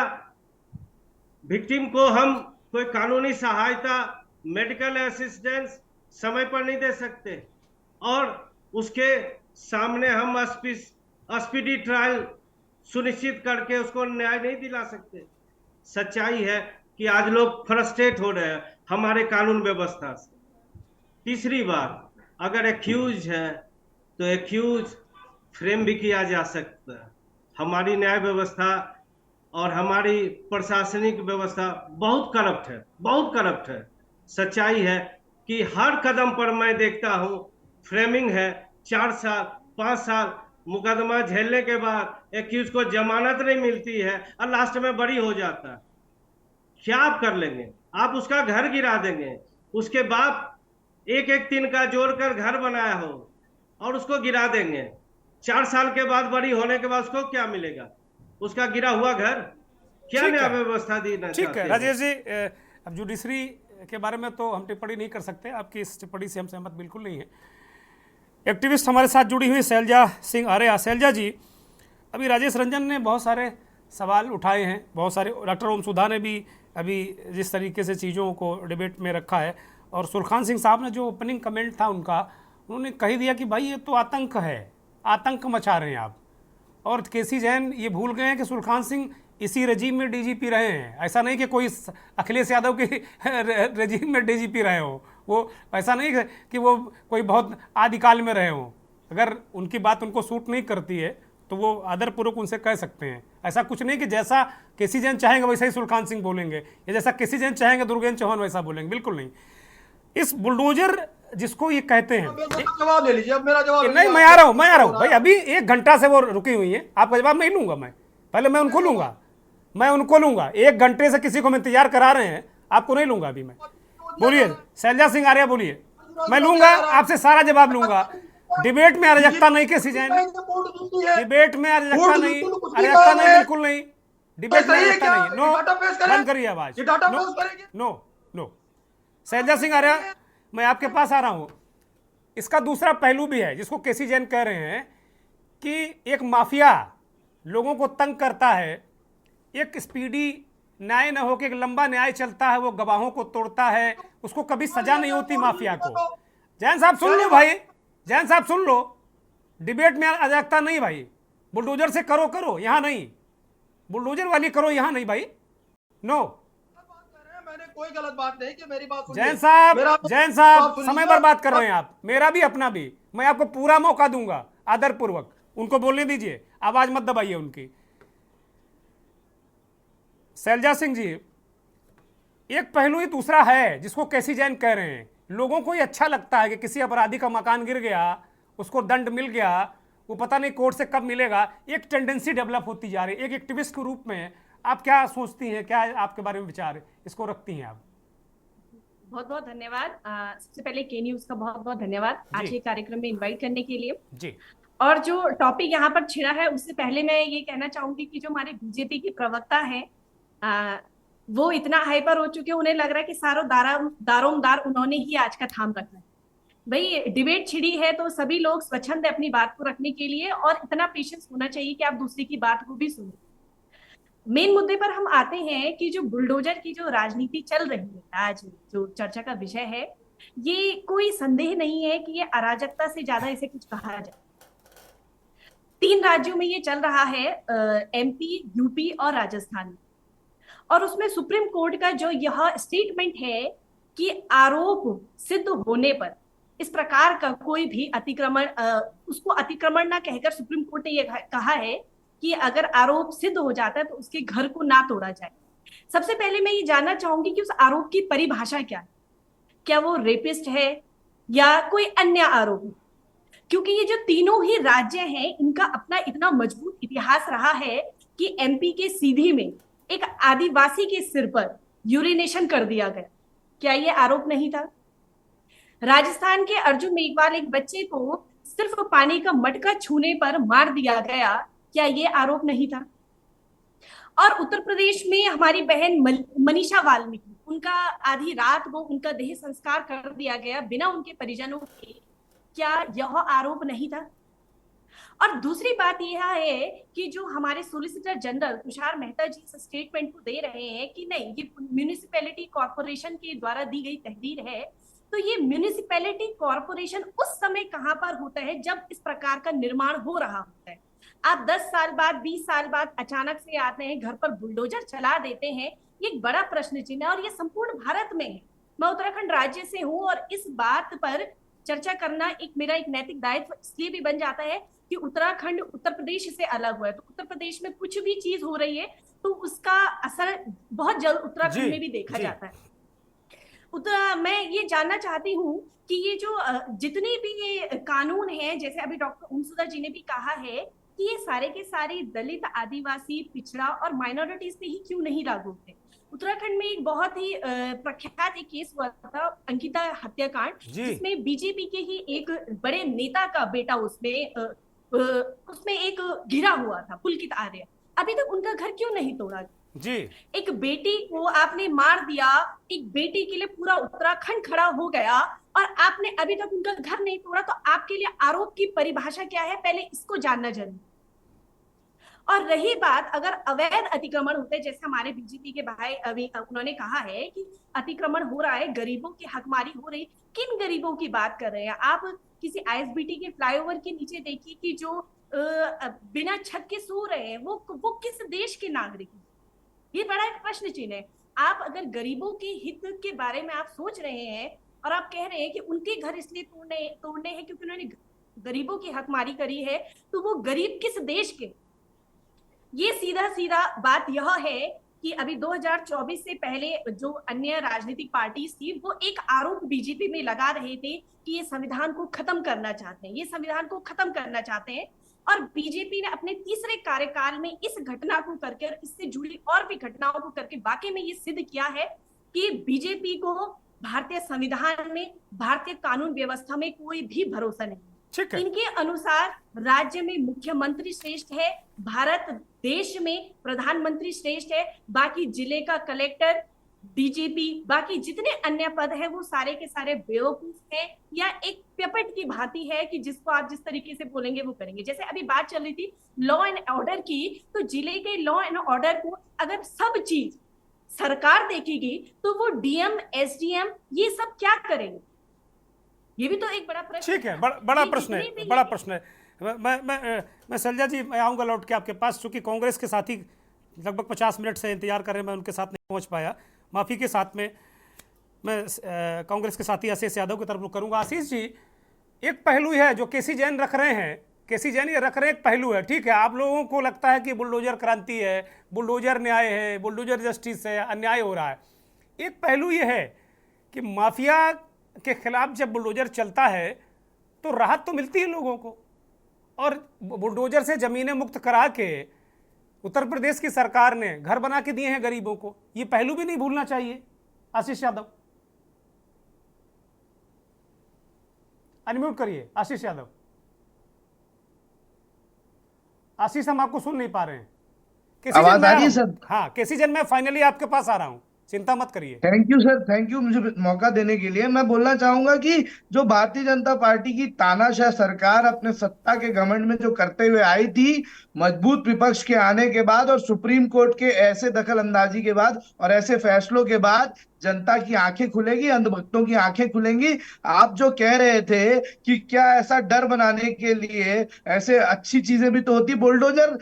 विक्टिम को हम कोई कानूनी सहायता, मेडिकल असिस्टेंस समय पर नहीं दे सकते और उसके सामने हम स्पीडी ट्रायल सुनिश्चित करके उसको न्याय नहीं दिला सकते? सच्चाई है कि आज लोग फ्रस्ट्रेट हो रहे हैं हमारे कानून व्यवस्था से। तीसरी बात, अगर एक्यूज है तो एक्यूज फ्रेम भी किया जा सकता है। हमारी न्याय व्यवस्था और हमारी प्रशासनिक व्यवस्था बहुत करप्ट है। सच्चाई है कि हर कदम पर मैं देखता हूं फ्रेमिंग है, 4 साल 5 साल मुकदमा झेलने के बाद एक्यूज को जमानत नहीं मिलती है और लास्ट में बरी हो जाता है। क्या आप कर लेंगे? आप उसका घर गिरा देंगे, उसके बाप एक तिनका जोड़कर घर बनाया हो और उसको गिरा देंगे। 4 साल के बाद बरी होने के बाद उसको क्या मिलेगा? उसका गिरा हुआ घर। क्या न्याय व्यवस्था दी? ठीक है राजेश जी, अब जुडिशरी के बारे में तो हम टिप्पणी नहीं कर सकते, आपकी इस टिप्पणी से हम सहमत बिल्कुल नहीं है। एक्टिविस्ट हमारे साथ जुड़ी हुई शैलजा सिंह आर्या। शैलजा जी, अभी राजेश रंजन ने बहुत सारे सवाल उठाए हैं, बहुत सारे, डॉक्टर ओम सुधा ने भी अभी जिस तरीके से चीज़ों को डिबेट में रखा है, और सुरखान सिंह साहब ने जो ओपनिंग कमेंट था उनका, उन्होंने कह दिया कि भाई ये तो आतंक है, आतंक मचा रहे हैं आप। और केसी जैन ये भूल गए हैं कि सुलखान सिंह इसी रजीम में डीजीपी रहे हैं। ऐसा नहीं कि कोई अखिलेश यादव के रजीम में डीजीपी रहे हो, वो ऐसा नहीं कि वो कोई बहुत आदिकाल में रहे हो। अगर उनकी बात उनको सूट नहीं करती है तो वो आदरपूर्वक उनसे कह सकते हैं। ऐसा कुछ नहीं कि जैसा केसी जैन चाहेंगे वैसा ही सुलखान सिंह बोलेंगे, या जैसा केसी जैन चाहेंगे दुर्गेंद्र चौहान वैसा बोलेंगे, बिल्कुल नहीं। इस बुलडोजर जिसको ये कहते हैं, जवाब ले लीजिए। अब मेरा जवाब नहीं, मैं आ रहा हूँ भाई, अभी 1 घंटा से वो रुकी हुई है, आपका जवाब नहीं लूंगा मैं, पहले मैं उनको लूंगा, 1 घंटे से किसी को मैं इंतजार करा रहे हैं, आपको नहीं लूंगा अभी मैं। बोलिए शैलजा सिंह आर्या, बोलिए, मैं लूंगा आपसे सारा जवाब लूंगा। डिबेट में अराजकता नहीं केसी जैन, डिबेट में अराजकता नहीं, बिल्कुल नहीं, डिबेट में अराजकता नहीं। नो, बंद करिए आवाज, नो नो। शैलजा सिंह आर्या, मैं आपके पास आ रहा हूं। इसका दूसरा पहलू भी है जिसको केसी जैन कह रहे हैं कि एक माफिया लोगों को तंग करता है, एक स्पीडी न्याय न हो के एक लंबा न्याय चलता है, वो गवाहों को तोड़ता है, उसको कभी सजा नहीं होती माफिया को। जैन साहब सुन लो भाई, जैन साहब सुन लो, डिबेट में अराजकता नहीं भाई, बुलडोजर से करो यहां नहीं, बुलडोजर वाली करो यहां नहीं भाई, नो। मैंने कोई गलत बात नहीं कि मेरी बात जैन साहब समय पर बात कर रहे हैं आप, मेरा भी अपना भी, मैं आपको पूरा मौका दूंगा आदरपूर्वक, उनको बोलने दीजिए, आवाज मत दबाइए उनकी। शैलजा सिंह जी, एक पहलू ही दूसरा है जिसको केसी जैन कह रहे हैं, लोगों को ये अच्छा लगता है कि किसी अपराधी का मकान गिर गया, उसको दंड मिल गया, वो पता नहीं कोर्ट से कब मिलेगा, एक टेंडेंसी डेवलप होती जा रही है, एक एक्टिविस्ट के रूप में आप क्या सोचती हैं, क्या आपके बारे में विचार इसको रखती हैं आप? बहुत बहुत धन्यवाद। सबसे पहले के न्यूज का बहुत बहुत धन्यवाद आज ये कार्यक्रम में इनवाइट करने के लिए जी। और जो टॉपिक यहाँ पर छिड़ा है उससे पहले मैं ये कहना चाहूंगी कि जो हमारे बीजेपी की प्रवक्ता है वो इतना हाइपर हो चुके, उन्हें लग रहा है कि सारो दारोमदार उन्होंने ही आज का थाम रखा है। भाई डिबेट छिड़ी है तो सभी लोग स्वच्छंद है अपनी बात को रखने के लिए, और इतना पेशेंस होना चाहिए कि आप दूसरे की बात को भी सुनो। मेन मुद्दे पर हम आते हैं कि जो बुलडोजर की जो राजनीति चल रही है आज, जो चर्चा का विषय है, ये कोई संदेह नहीं है कि ये अराजकता से ज्यादा इसे कुछ कहा जाए। 3 राज्यों में ये चल रहा है, एमपी, यूपी और राजस्थान, और उसमें सुप्रीम कोर्ट का जो यह स्टेटमेंट है कि आरोप सिद्ध होने पर इस प्रकार का कोई भी अतिक्रमण, उसको अतिक्रमण ना कहकर सुप्रीम कोर्ट ने यह कहा है कि अगर आरोप सिद्ध हो जाता है तो उसके घर को ना तोड़ा जाए। सबसे पहले मैं ये जानना चाहूंगी कि उस आरोप की परिभाषा क्या है, क्या वो रेपिस्ट है या कोई अन्य आरोप है? क्योंकि ये जो तीनों ही राज्य हैं इनका अपना इतना मजबूत इतिहास रहा है कि एमपी के सीधी में एक आदिवासी के सिर पर यूरिनेशन कर दिया गया, क्या ये आरोप नहीं था? राजस्थान के अर्जुन मेघवाल एक बच्चे को सिर्फ पानी का मटका छूने पर मार दिया गया, क्या ये आरोप नहीं था? और उत्तर प्रदेश में हमारी बहन मनीषा वाल्मीकि, उनका आधी रात को उनका देह संस्कार कर दिया गया बिना उनके परिजनों के, क्या यह आरोप नहीं था? और दूसरी बात यह है कि जो हमारे सोलिसिटर जनरल तुषार मेहता जी इस स्टेटमेंट को दे रहे हैं कि नहीं ये म्यूनिसिपैलिटी कॉर्पोरेशन के द्वारा दी गई तहरीर है, तो ये म्यूनिसिपैलिटी कॉर्पोरेशन उस समय कहां पर होता है जब इस प्रकार का निर्माण हो रहा होता है। आप 10 साल बाद 20 साल बाद अचानक से आते हैं, घर पर बुलडोजर चला देते हैं, ये एक बड़ा प्रश्न चिन्ह है और ये संपूर्ण भारत में है। मैं उत्तराखंड राज्य से हूँ और इस बात पर चर्चा करना मेरा एक नैतिक दायित्व इसलिए भी बन जाता है कि उत्तराखंड उत्तर प्रदेश से अलग हुआ है, तो उत्तर प्रदेश में कुछ भी चीज हो रही है तो उसका असर बहुत जल्द उत्तराखंड में भी देखा जाता है। मैं ये जानना चाहती हूँ कि ये जो जितने भी ये कानून हैं, जैसे अभी डॉक्टर ओमसुधा जी ने भी कहा है कि ये सारे के सारे दलित, आदिवासी, पिछड़ा और माइनॉरिटीज पे ही क्यों नहीं लागू होते? उत्तराखंड में एक बहुत ही प्रख्यात एक केस हुआ था, अंकिता हत्याकांड, जिसमें बीजेपी के ही एक बड़े नेता का बेटा उसमें एक घिरा हुआ था, पुलकित आर्य। अभी तक उनका घर क्यों नहीं तोड़ा जी? एक बेटी को आपने मार दिया, एक बेटी के लिए पूरा उत्तराखंड खड़ा हो गया और आपने अभी तक उनका घर नहीं तोड़ा, तो आपके लिए आरोप की परिभाषा क्या है, पहले इसको जानना जरूरी। और रही बात अगर अवैध अतिक्रमण होते हैं, जैसे हमारे बीजेपी के भाई अभी उन्होंने कहा है कि अतिक्रमण हो रहा है, गरीबों की हकमारी हो रही, किन गरीबों की बात कर रहे हैं आप? किसी आईएसबीटी के फ्लाईओवर के नीचे देखिए कि जो बिना छत के सो रहे हैं, वो किस देश के नागरिक हैं? ये बड़ा एक प्रश्न चिन्ह है। आप अगर गरीबों के हित के बारे में आप सोच रहे हैं और आप कह रहे हैं कि उनके घर इसलिए तोड़ने हैं क्योंकि उन्होंने गरीबों की हकमारी करी है, तो वो गरीब किस देश के? ये सीधा सीधा बात यह है कि अभी 2024 से पहले जो अन्य राजनीतिक पार्टी थी वो एक आरोप बीजेपी में लगा रहे थे कि ये संविधान को खत्म करना चाहते हैं, ये संविधान को खत्म करना चाहते हैं। और बीजेपी ने अपने तीसरे कार्यकाल में इस घटना को करके और इससे जुड़ी और भी घटनाओं को करके वाकई में ये सिद्ध किया है कि बीजेपी को भारतीय संविधान में, भारतीय कानून व्यवस्था में कोई भी भरोसा नहीं। ठीक है। इनके अनुसार राज्य में मुख्यमंत्री श्रेष्ठ है, भारत देश में प्रधानमंत्री श्रेष्ठ है, बाकी जिले का कलेक्टर, डीजीपी, बाकी जितने अन्य पद हैं वो सारे के सारे बेवकूफ हैं या एक पेपट की भांति है कि जिसको आप जिस तरीके से बोलेंगे वो करेंगे। जैसे अभी बात चल रही थी लॉ एंड ऑर्डर की, तो जिले के लॉ एंड ऑर्डर को अगर सब चीज सरकार देखेगी तो वो डीएम, एसडीएम ये सब क्या करेंगे? ये भी तो एक बड़ा प्रश्न। ठीक है, बड़ा प्रश्न है, बड़ा प्रश्न है। मैं शैलजा जी, मैं आऊँगा लौट के आपके पास, चूँकि कांग्रेस के साथी लगभग 50 मिनट से इंतजार कर रहे हैं, मैं उनके साथ नहीं पहुँच पाया, माफ़ी के साथ में मैं कांग्रेस के साथी आशीष यादव की तरफ रुख करूँगा। आशीष जी, एक पहलू है जो केसी जैन रख रहे हैं, केसी जैन ये रख रहे हैं, एक पहलू है, ठीक है, आप लोगों को लगता है कि बुलडोजर क्रांति है, बुलडोजर न्याय है, बुलडोजर जस्टिस है, अन्याय हो रहा है। एक पहलू ये है कि माफिया के खिलाफ जब बुलडोजर चलता है तो राहत तो मिलती है लोगों को, और बुलडोजर से ज़मीनें मुक्त करा के उत्तर प्रदेश की सरकार ने घर बना के दिए हैं गरीबों को, ये पहलू भी नहीं भूलना चाहिए। आशीष यादव, अनम्यूट करिए आशीष यादव। आशीष, हम आपको सुन नहीं पा रहे हैं। आवाज आ रही है सर? हाँ केसी जैन, मैं फाइनली आपके पास आ रहा हूँ, चिंता मत करिए। Thank you sir, thank you मुझे मौका देने के लिए। मैं बोलना चाहूंगा कि जो भारतीय जनता पार्टी की तानाशाह सरकार अपने सत्ता के घमंड में जो करते हुए आई थी, मजबूत विपक्ष के आने के बाद और सुप्रीम कोर्ट के ऐसे दखल अंदाजी के बाद और ऐसे फैसलों के बाद जनता की आंखें खुलेगी, अंधभक्तों की आंखें खुलेंगी। आप जो कह रहे थे कि क्या ऐसा डर बनाने के लिए ऐसे अच्छी चीजें भी तो होती, बुलडोजर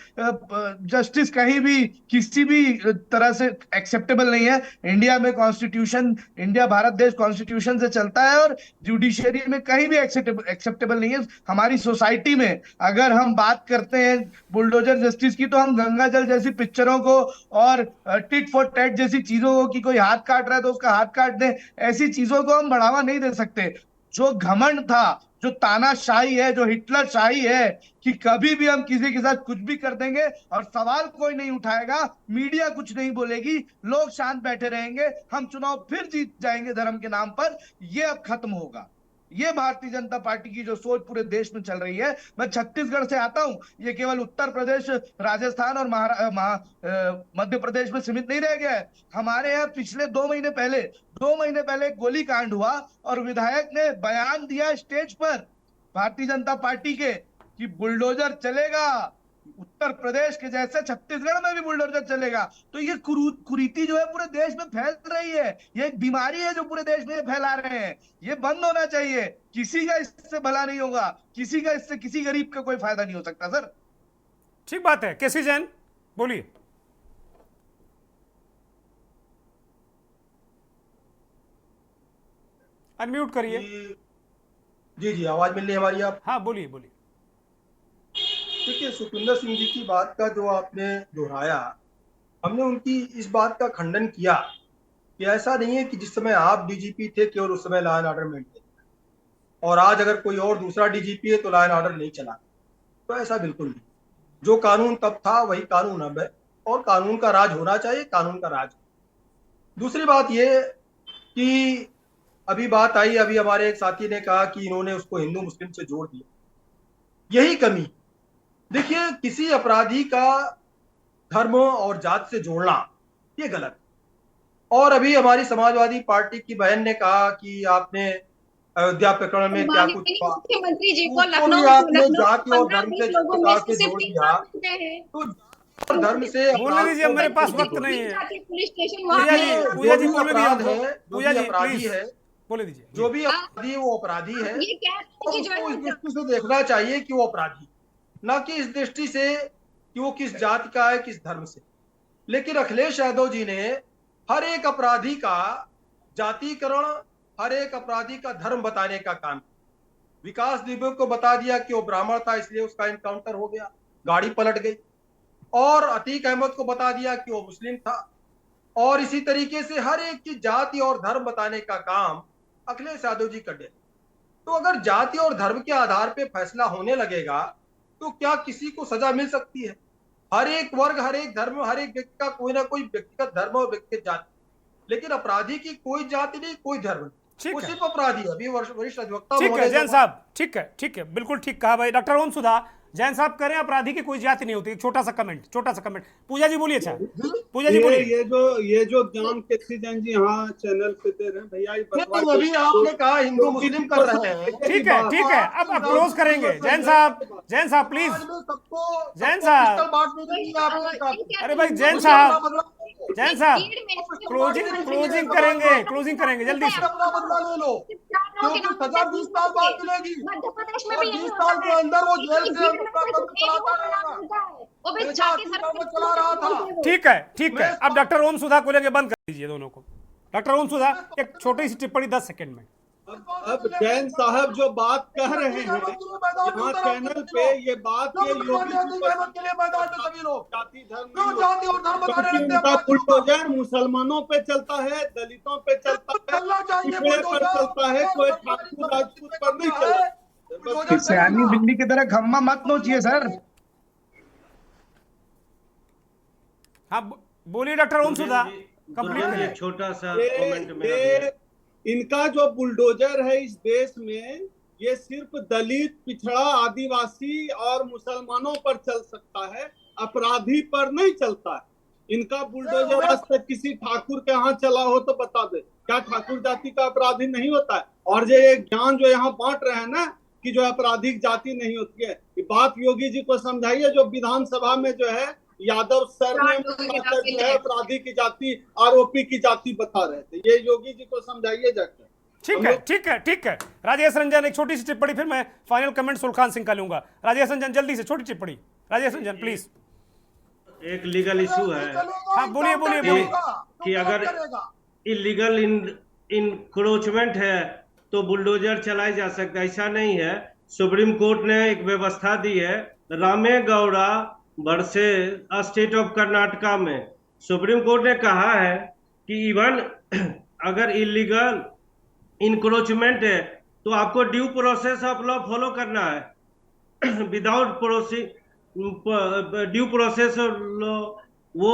जस्टिस कहीं भी किसी भी तरह से एक्सेप्टेबल नहीं है। इंडिया में कॉन्स्टिट्यूशन, इंडिया भारत देश कॉन्स्टिट्यूशन से चलता है और जुडिशियरी में कहीं भी एक्सेप्टेबल नहीं है। हमारी सोसाइटी में अगर हम बात करते हैं बुलडोजर जस्टिस की, तो हम गंगा जल जैसी पिक्चरों को और टिट फॉर टैट जैसी चीजों को कि कोई हाथ काट रहा है तो उसका हाथ काट दे, ऐसी चीजों को हम बढ़ावा नहीं दे सकते। जो घमंड था, जो तानाशाही है, जो हिटलर शाही है कि कभी भी हम किसी के साथ कुछ भी कर देंगे और सवाल कोई नहीं उठाएगा, मीडिया कुछ नहीं बोलेगी, लोग शांत बैठे रहेंगे, हम चुनाव फिर जीत जाएंगे धर्म के नाम पर, ये अब खत्म होगा। ये भारतीय जनता पार्टी की जो सोच पूरे देश में चल रही है। मैं छत्तीसगढ़ से आता हूं, ये केवल उत्तर प्रदेश, राजस्थान और मध्य प्रदेश में सीमित नहीं रह गया है। हमारे यहाँ पिछले 2 महीने पहले एक गोली कांड हुआ और विधायक ने बयान दिया स्टेज पर भारतीय जनता पार्टी के कि बुलडोजर चलेगा, उत्तर प्रदेश के जैसे छत्तीसगढ़ में भी बुलडोजर चलेगा। तो ये कुरीति जो है पूरे देश में फैल रही है, ये एक बीमारी है जो पूरे देश में फैला रहे हैं, ये बंद होना चाहिए। किसी का इससे भला नहीं होगा, किसी का इससे किसी गरीब का कोई फायदा नहीं हो सकता सर। ठीक बात है, केसी जैन बोलिए। अनम्यूट करिए। जी जी, आवाज मिल रही है हमारी? आप हाँ बोलिए बोलिए। देखिए, सुखविंदर सिंह जी की बात का जो आपने दोहराया, हमने उनकी इस बात का खंडन किया कि ऐसा नहीं है कि जिस समय आप डीजीपी थे केवल उस समय लॉ एंड ऑर्डर मेंटेन, और आज अगर कोई और दूसरा डीजीपी है तो लॉ एंड ऑर्डर नहीं चला, तो ऐसा बिल्कुल नहीं। जो कानून तब था वही कानून अब है, और कानून का राज होना चाहिए, कानून का राज। दूसरी बात ये कि अभी बात आई, अभी हमारे एक साथी ने कहा कि इन्होंने उसको हिंदू मुस्लिम से जोड़ दिया, यही कमी। देखिए, किसी अपराधी का धर्म और जात से जोड़ना ये गलत। और अभी हमारी समाजवादी पार्टी की बहन ने कहा कि आपने अयोध्या प्रकरण में क्या कुछ मुख्यमंत्री जी को आपने जाति और धर्म से जोड़ दिया, तो धर्म से बोलने दीजिए, मेरे पास वक्त नहीं है। पुलिस स्टेशन पूजा जी बोले अपराधी है, बोले दीजिए। जो भी अपराधी है वो अपराधी है, ये क्या तो उसको इस दृष्टि से देखना चाहिए कि वो अपराधी। ना कि इस दृष्टि से कि वो किस जाति का है, किस धर्म से। लेकिन अखिलेश यादव जी ने हर एक अपराधी का जातिकरण, हर एक अपराधी का धर्म बताने का काम। विकास दुबे को बता दिया कि वो ब्राह्मण था इसलिए उसका इनकाउंटर हो गया, गाड़ी पलट गई। और अतीक अहमद को बता दिया कि वो मुस्लिम था। और इसी तरीके से हर एक की जाति और धर्म बताने का काम अखिलेश यादव जी कर रहे। तो अगर जाति और धर्म के आधार पे फैसला होने लगेगा तो क्या किसी को सजा मिल सकती है? हर एक वर्ग, हर एक धर्म, हर एक व्यक्ति का कोई ना कोई व्यक्तिगत धर्म और व्यक्तिगत जाति, लेकिन अपराधी की कोई जाति नहीं, कोई धर्म नहीं, ठीक वो है। सिर्फ अपराधी है। अभी वरिष्ठ अधिवक्ता ठीक है महोदय जैन जो- साहब, ठीक है, बिल्कुल ठीक कहा भाई। डॉक्टर ओम सुधा, जैन साहब कह रहे हैं अपराधी की कोई जाति नहीं होती। छोटा सा कमेंट। पूजा जी बोलिए। अच्छा पूजा जी बोलिए। ये जो ज्ञान केसरी जैन जी यहाँ चैनल पे दे रहे हैं भैया, ये बतवा नहीं, अभी आपने कहा हिंदू मुस्लिम कर रहे हैं। ठीक है, अब क्लोज करेंगे। जैन साहब प्लीज। आज में सबको जैन साहब। पिस्टल बांटने के लिए आपने कहा। अरे भाई जैन साहब क्लोजिंग करेंगे जल्दी से। अपना बदला ले लो, क्योंकि सजा 20 साल बाद मिलेगी मध्य प्रदेश में और भी 20 साल के अंदर वो जेल से भीड़ में अपना सिर्फ कदम एक चलाता नाम रहेगा। होता है, वो भी हमेशा जाति अपनी धर्म कदम चला रहा था। ठीक है, अब डॉक्टर ओम सुधा को लेके बंद कर दीजिए दोनों को। डॉक्टर ओम सुधा एक छोटी सी टिप्पणी 10 सेकंड में। अब जैन साहब जो बात कह रहे हैं यहाँ चैनल पे, ये बात ये योगी जी को के लिए मैदान में सभी लोग जाति धर्म क्यों नहीं जाति और धर्म बताने क्योंकि लगते हैं? उनका बुलडोजर मुसलमानों पे चलता है, दलितों पे चलता है, चलना चाहिए पिछड़े पर चलता है, कोई ठाकुर राजपूत पर नहीं चलता। सयानी बिल्ली की तरह खम्मा मत नोचिए सर। हाँ बोलिए डॉक्टर ओम सुधा, कंप्लीट दुर्जन करिए। एक छोटा सा ये- कमेंट मेरा भी है। इनका जो बुलडोजर है इस देश में, ये सिर्फ दलित, पिछड़ा, आदिवासी और मुसलमानों पर चल सकता है, अपराधी पर नहीं चलता है। इनका बुलडोजर आज तक किसी ठाकुर के यहाँ चला हो तो बता दे, क्या ठाकुर जाति का अपराधी नहीं होता है? और ये ज्ञान जो यहाँ बांट रहे हैं ना कि जो आपराधिक जाति नहीं होती है, ये बात योगी जी को समझाइए। जो विधानसभा में जो है यादव सर ने जो है अपराधी की जाति, आरोपी की जाति बता रहे थे, ये योगी जी को समझाइए जाकर। ठीक है। राजेश रंजन एक छोटी सी टिप्पणी, फिर मैं फाइनल कमेंट सुल्खान सिंह का लूंगा। राजेश रंजन जल्दी से छोटी टिप्पणी। राजेश रंजन प्लीज। एक लीगल इशू है हाँ बोलिए। कि अगर इलीगल इंक्रोचमेंट है तो बुलडोजर चलाई जा सकता है, ऐसा नहीं है। सुप्रीम कोर्ट ने एक व्यवस्था दी है, रामेगौड़ा वर्सेस स्टेट ऑफ कर्नाटका में सुप्रीम कोर्ट ने कहा है कि इवन अगर इलीगल इंक्रोचमेंट है तो आपको due process of law follow करना है। Without due process of law वो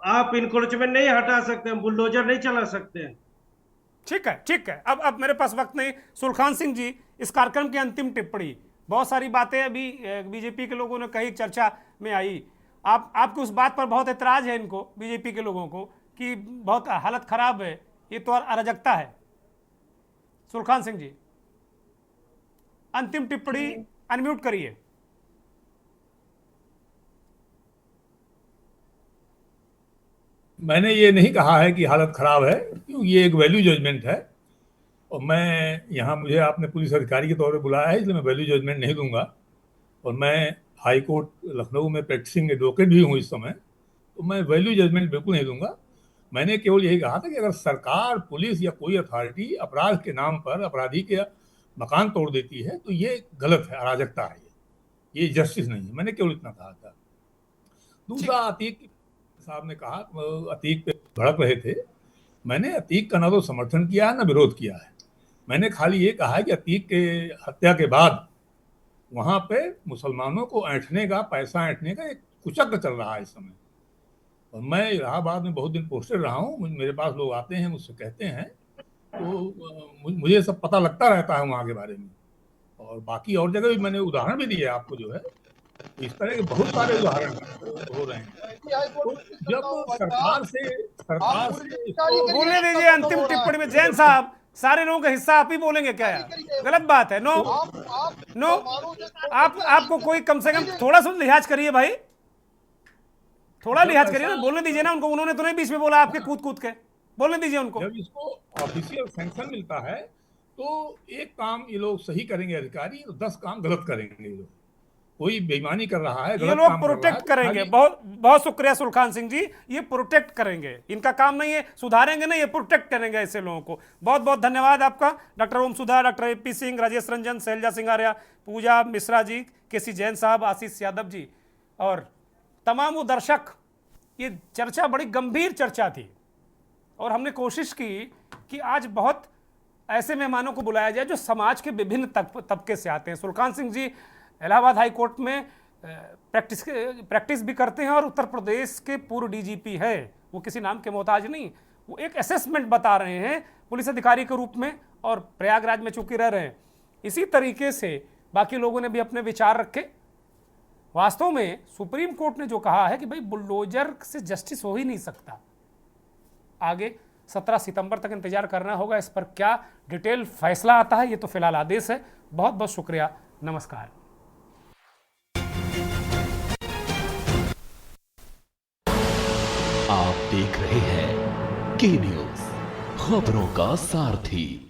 आप इंक्रोचमेंट नहीं हटा सकते हैं, बुलडोजर नहीं चला सकते हैं। ठीक है। अब मेरे पास वक्त नहीं। सुल्खान सिंह जी, इस कार्यक्रम की अंतिम टिप्पणी। बहुत सारी बातें अभी बीजेपी के लोगों ने कही, चर्चा में आई। आपकी उस बात पर बहुत एतराज है इनको, बीजेपी के लोगों को, कि बहुत हालत खराब है, ये तो अराजकता है। सुल्खान सिंह जी अंतिम टिप्पणी अनम्यूट करिए। मैंने ये नहीं कहा है कि हालत खराब है, क्योंकि ये एक वैल्यू जजमेंट है और मैं यहाँ, मुझे आपने पुलिस अधिकारी के तौर पे बुलाया है, इसलिए मैं वैल्यू जजमेंट नहीं दूंगा। और मैं हाई कोर्ट लखनऊ में प्रैक्टिसिंग एडवोकेट भी हूँ इस समय, तो मैं वैल्यू जजमेंट बिल्कुल नहीं दूंगा। मैंने केवल यही कहा था कि अगर सरकार, पुलिस या कोई अथॉरिटी अपराध के नाम पर अपराधी के मकान तोड़ देती है तो ये गलत है, अराजकता है, ये जस्टिस नहीं है। मैंने केवल इतना कहा था। दूसरा, अतीक साहब ने कहा, अतीक पे भड़क रहे थे। मैंने अतीक का ना तो समर्थन किया है ना विरोध किया है। मैंने खाली ये कहा है कि अतीक के हत्या के बाद वहाँ पे मुसलमानों को ऐंठने का, पैसा ऐंठने का एक कुचक्र चल रहा है इस समय। और मैं इलाहाबाद में बहुत दिन पोस्टेड रहा हूँ, मेरे पास लोग आते हैं, मुझसे कहते हैं, तो मुझे सब पता लगता रहता है वहाँ के बारे में। और बाकी और जगह भी मैंने उदाहरण भी दिए आपको, जो है इस तरह के बहुत सारे उदाहरण हो रहे हैं। तो जब सरकार से बोलने दीजिए अंतिम टिप्पणी में। जैन साहब, सारे लोगों का हिस्सा आप ही बोलेंगे क्या यार? गलत बात है। नो, आपको कोई कम से कम थोड़ा सा लिहाज करिए भाई, थोड़ा लिहाज करिए ना। बोलने दीजिए ना उनको, उन्होंने तो नहीं बीच में बोला आपके कूद के। बोलने दीजिए उनको। जब इसको ऑफिशियल सैंक्शन मिलता है तो एक काम ये लोग सही करेंगे अधिकारी, तो 10 काम गलत करेंगे ये लोग। कोई बेईमानी कर रहा है, ये गलत लोग काम कर रहा है, प्रोटेक्ट करेंगे। आगे- बहुत बहुत शुक्रिया सुलखान सिंह जी, ये प्रोटेक्ट करेंगे, इनका काम नहीं है सुधारेंगे, नहीं ये प्रोटेक्ट करेंगे ऐसे लोगों को। बहुत बहुत धन्यवाद आपका डॉक्टर ओम सुधा, डॉक्टर AP सिंह, राजेश रंजन, शैलजा सिंगारिया, पूजा मिश्रा जी, KC जैन साहब, आशीष यादव जी और तमाम वो दर्शक। ये चर्चा बड़ी गंभीर चर्चा थी और हमने कोशिश की कि आज बहुत ऐसे मेहमानों को बुलाया जाए जो समाज के विभिन्न तबके से आते हैं। सुलखान सिंह जी इलाहाबाद हाई कोर्ट में प्रैक्टिस भी करते हैं और उत्तर प्रदेश के पूर्व DGP है, वो किसी नाम के मोहताज नहीं, वो एक असेसमेंट बता रहे हैं पुलिस अधिकारी के रूप में और प्रयागराज में चूंकि रह रहे हैं। इसी तरीके से बाकी लोगों ने भी अपने विचार रखे। वास्तव में सुप्रीम कोर्ट ने जो कहा है कि भाई बुलडोजर से जस्टिस हो ही नहीं सकता, आगे 17 सितंबर तक इंतजार करना होगा, इस पर क्या डिटेल फैसला आता है ये तो फिलहाल आदेश है। बहुत बहुत शुक्रिया, नमस्कार। आप देख रहे हैं के न्यूज़, खबरों का सारथी।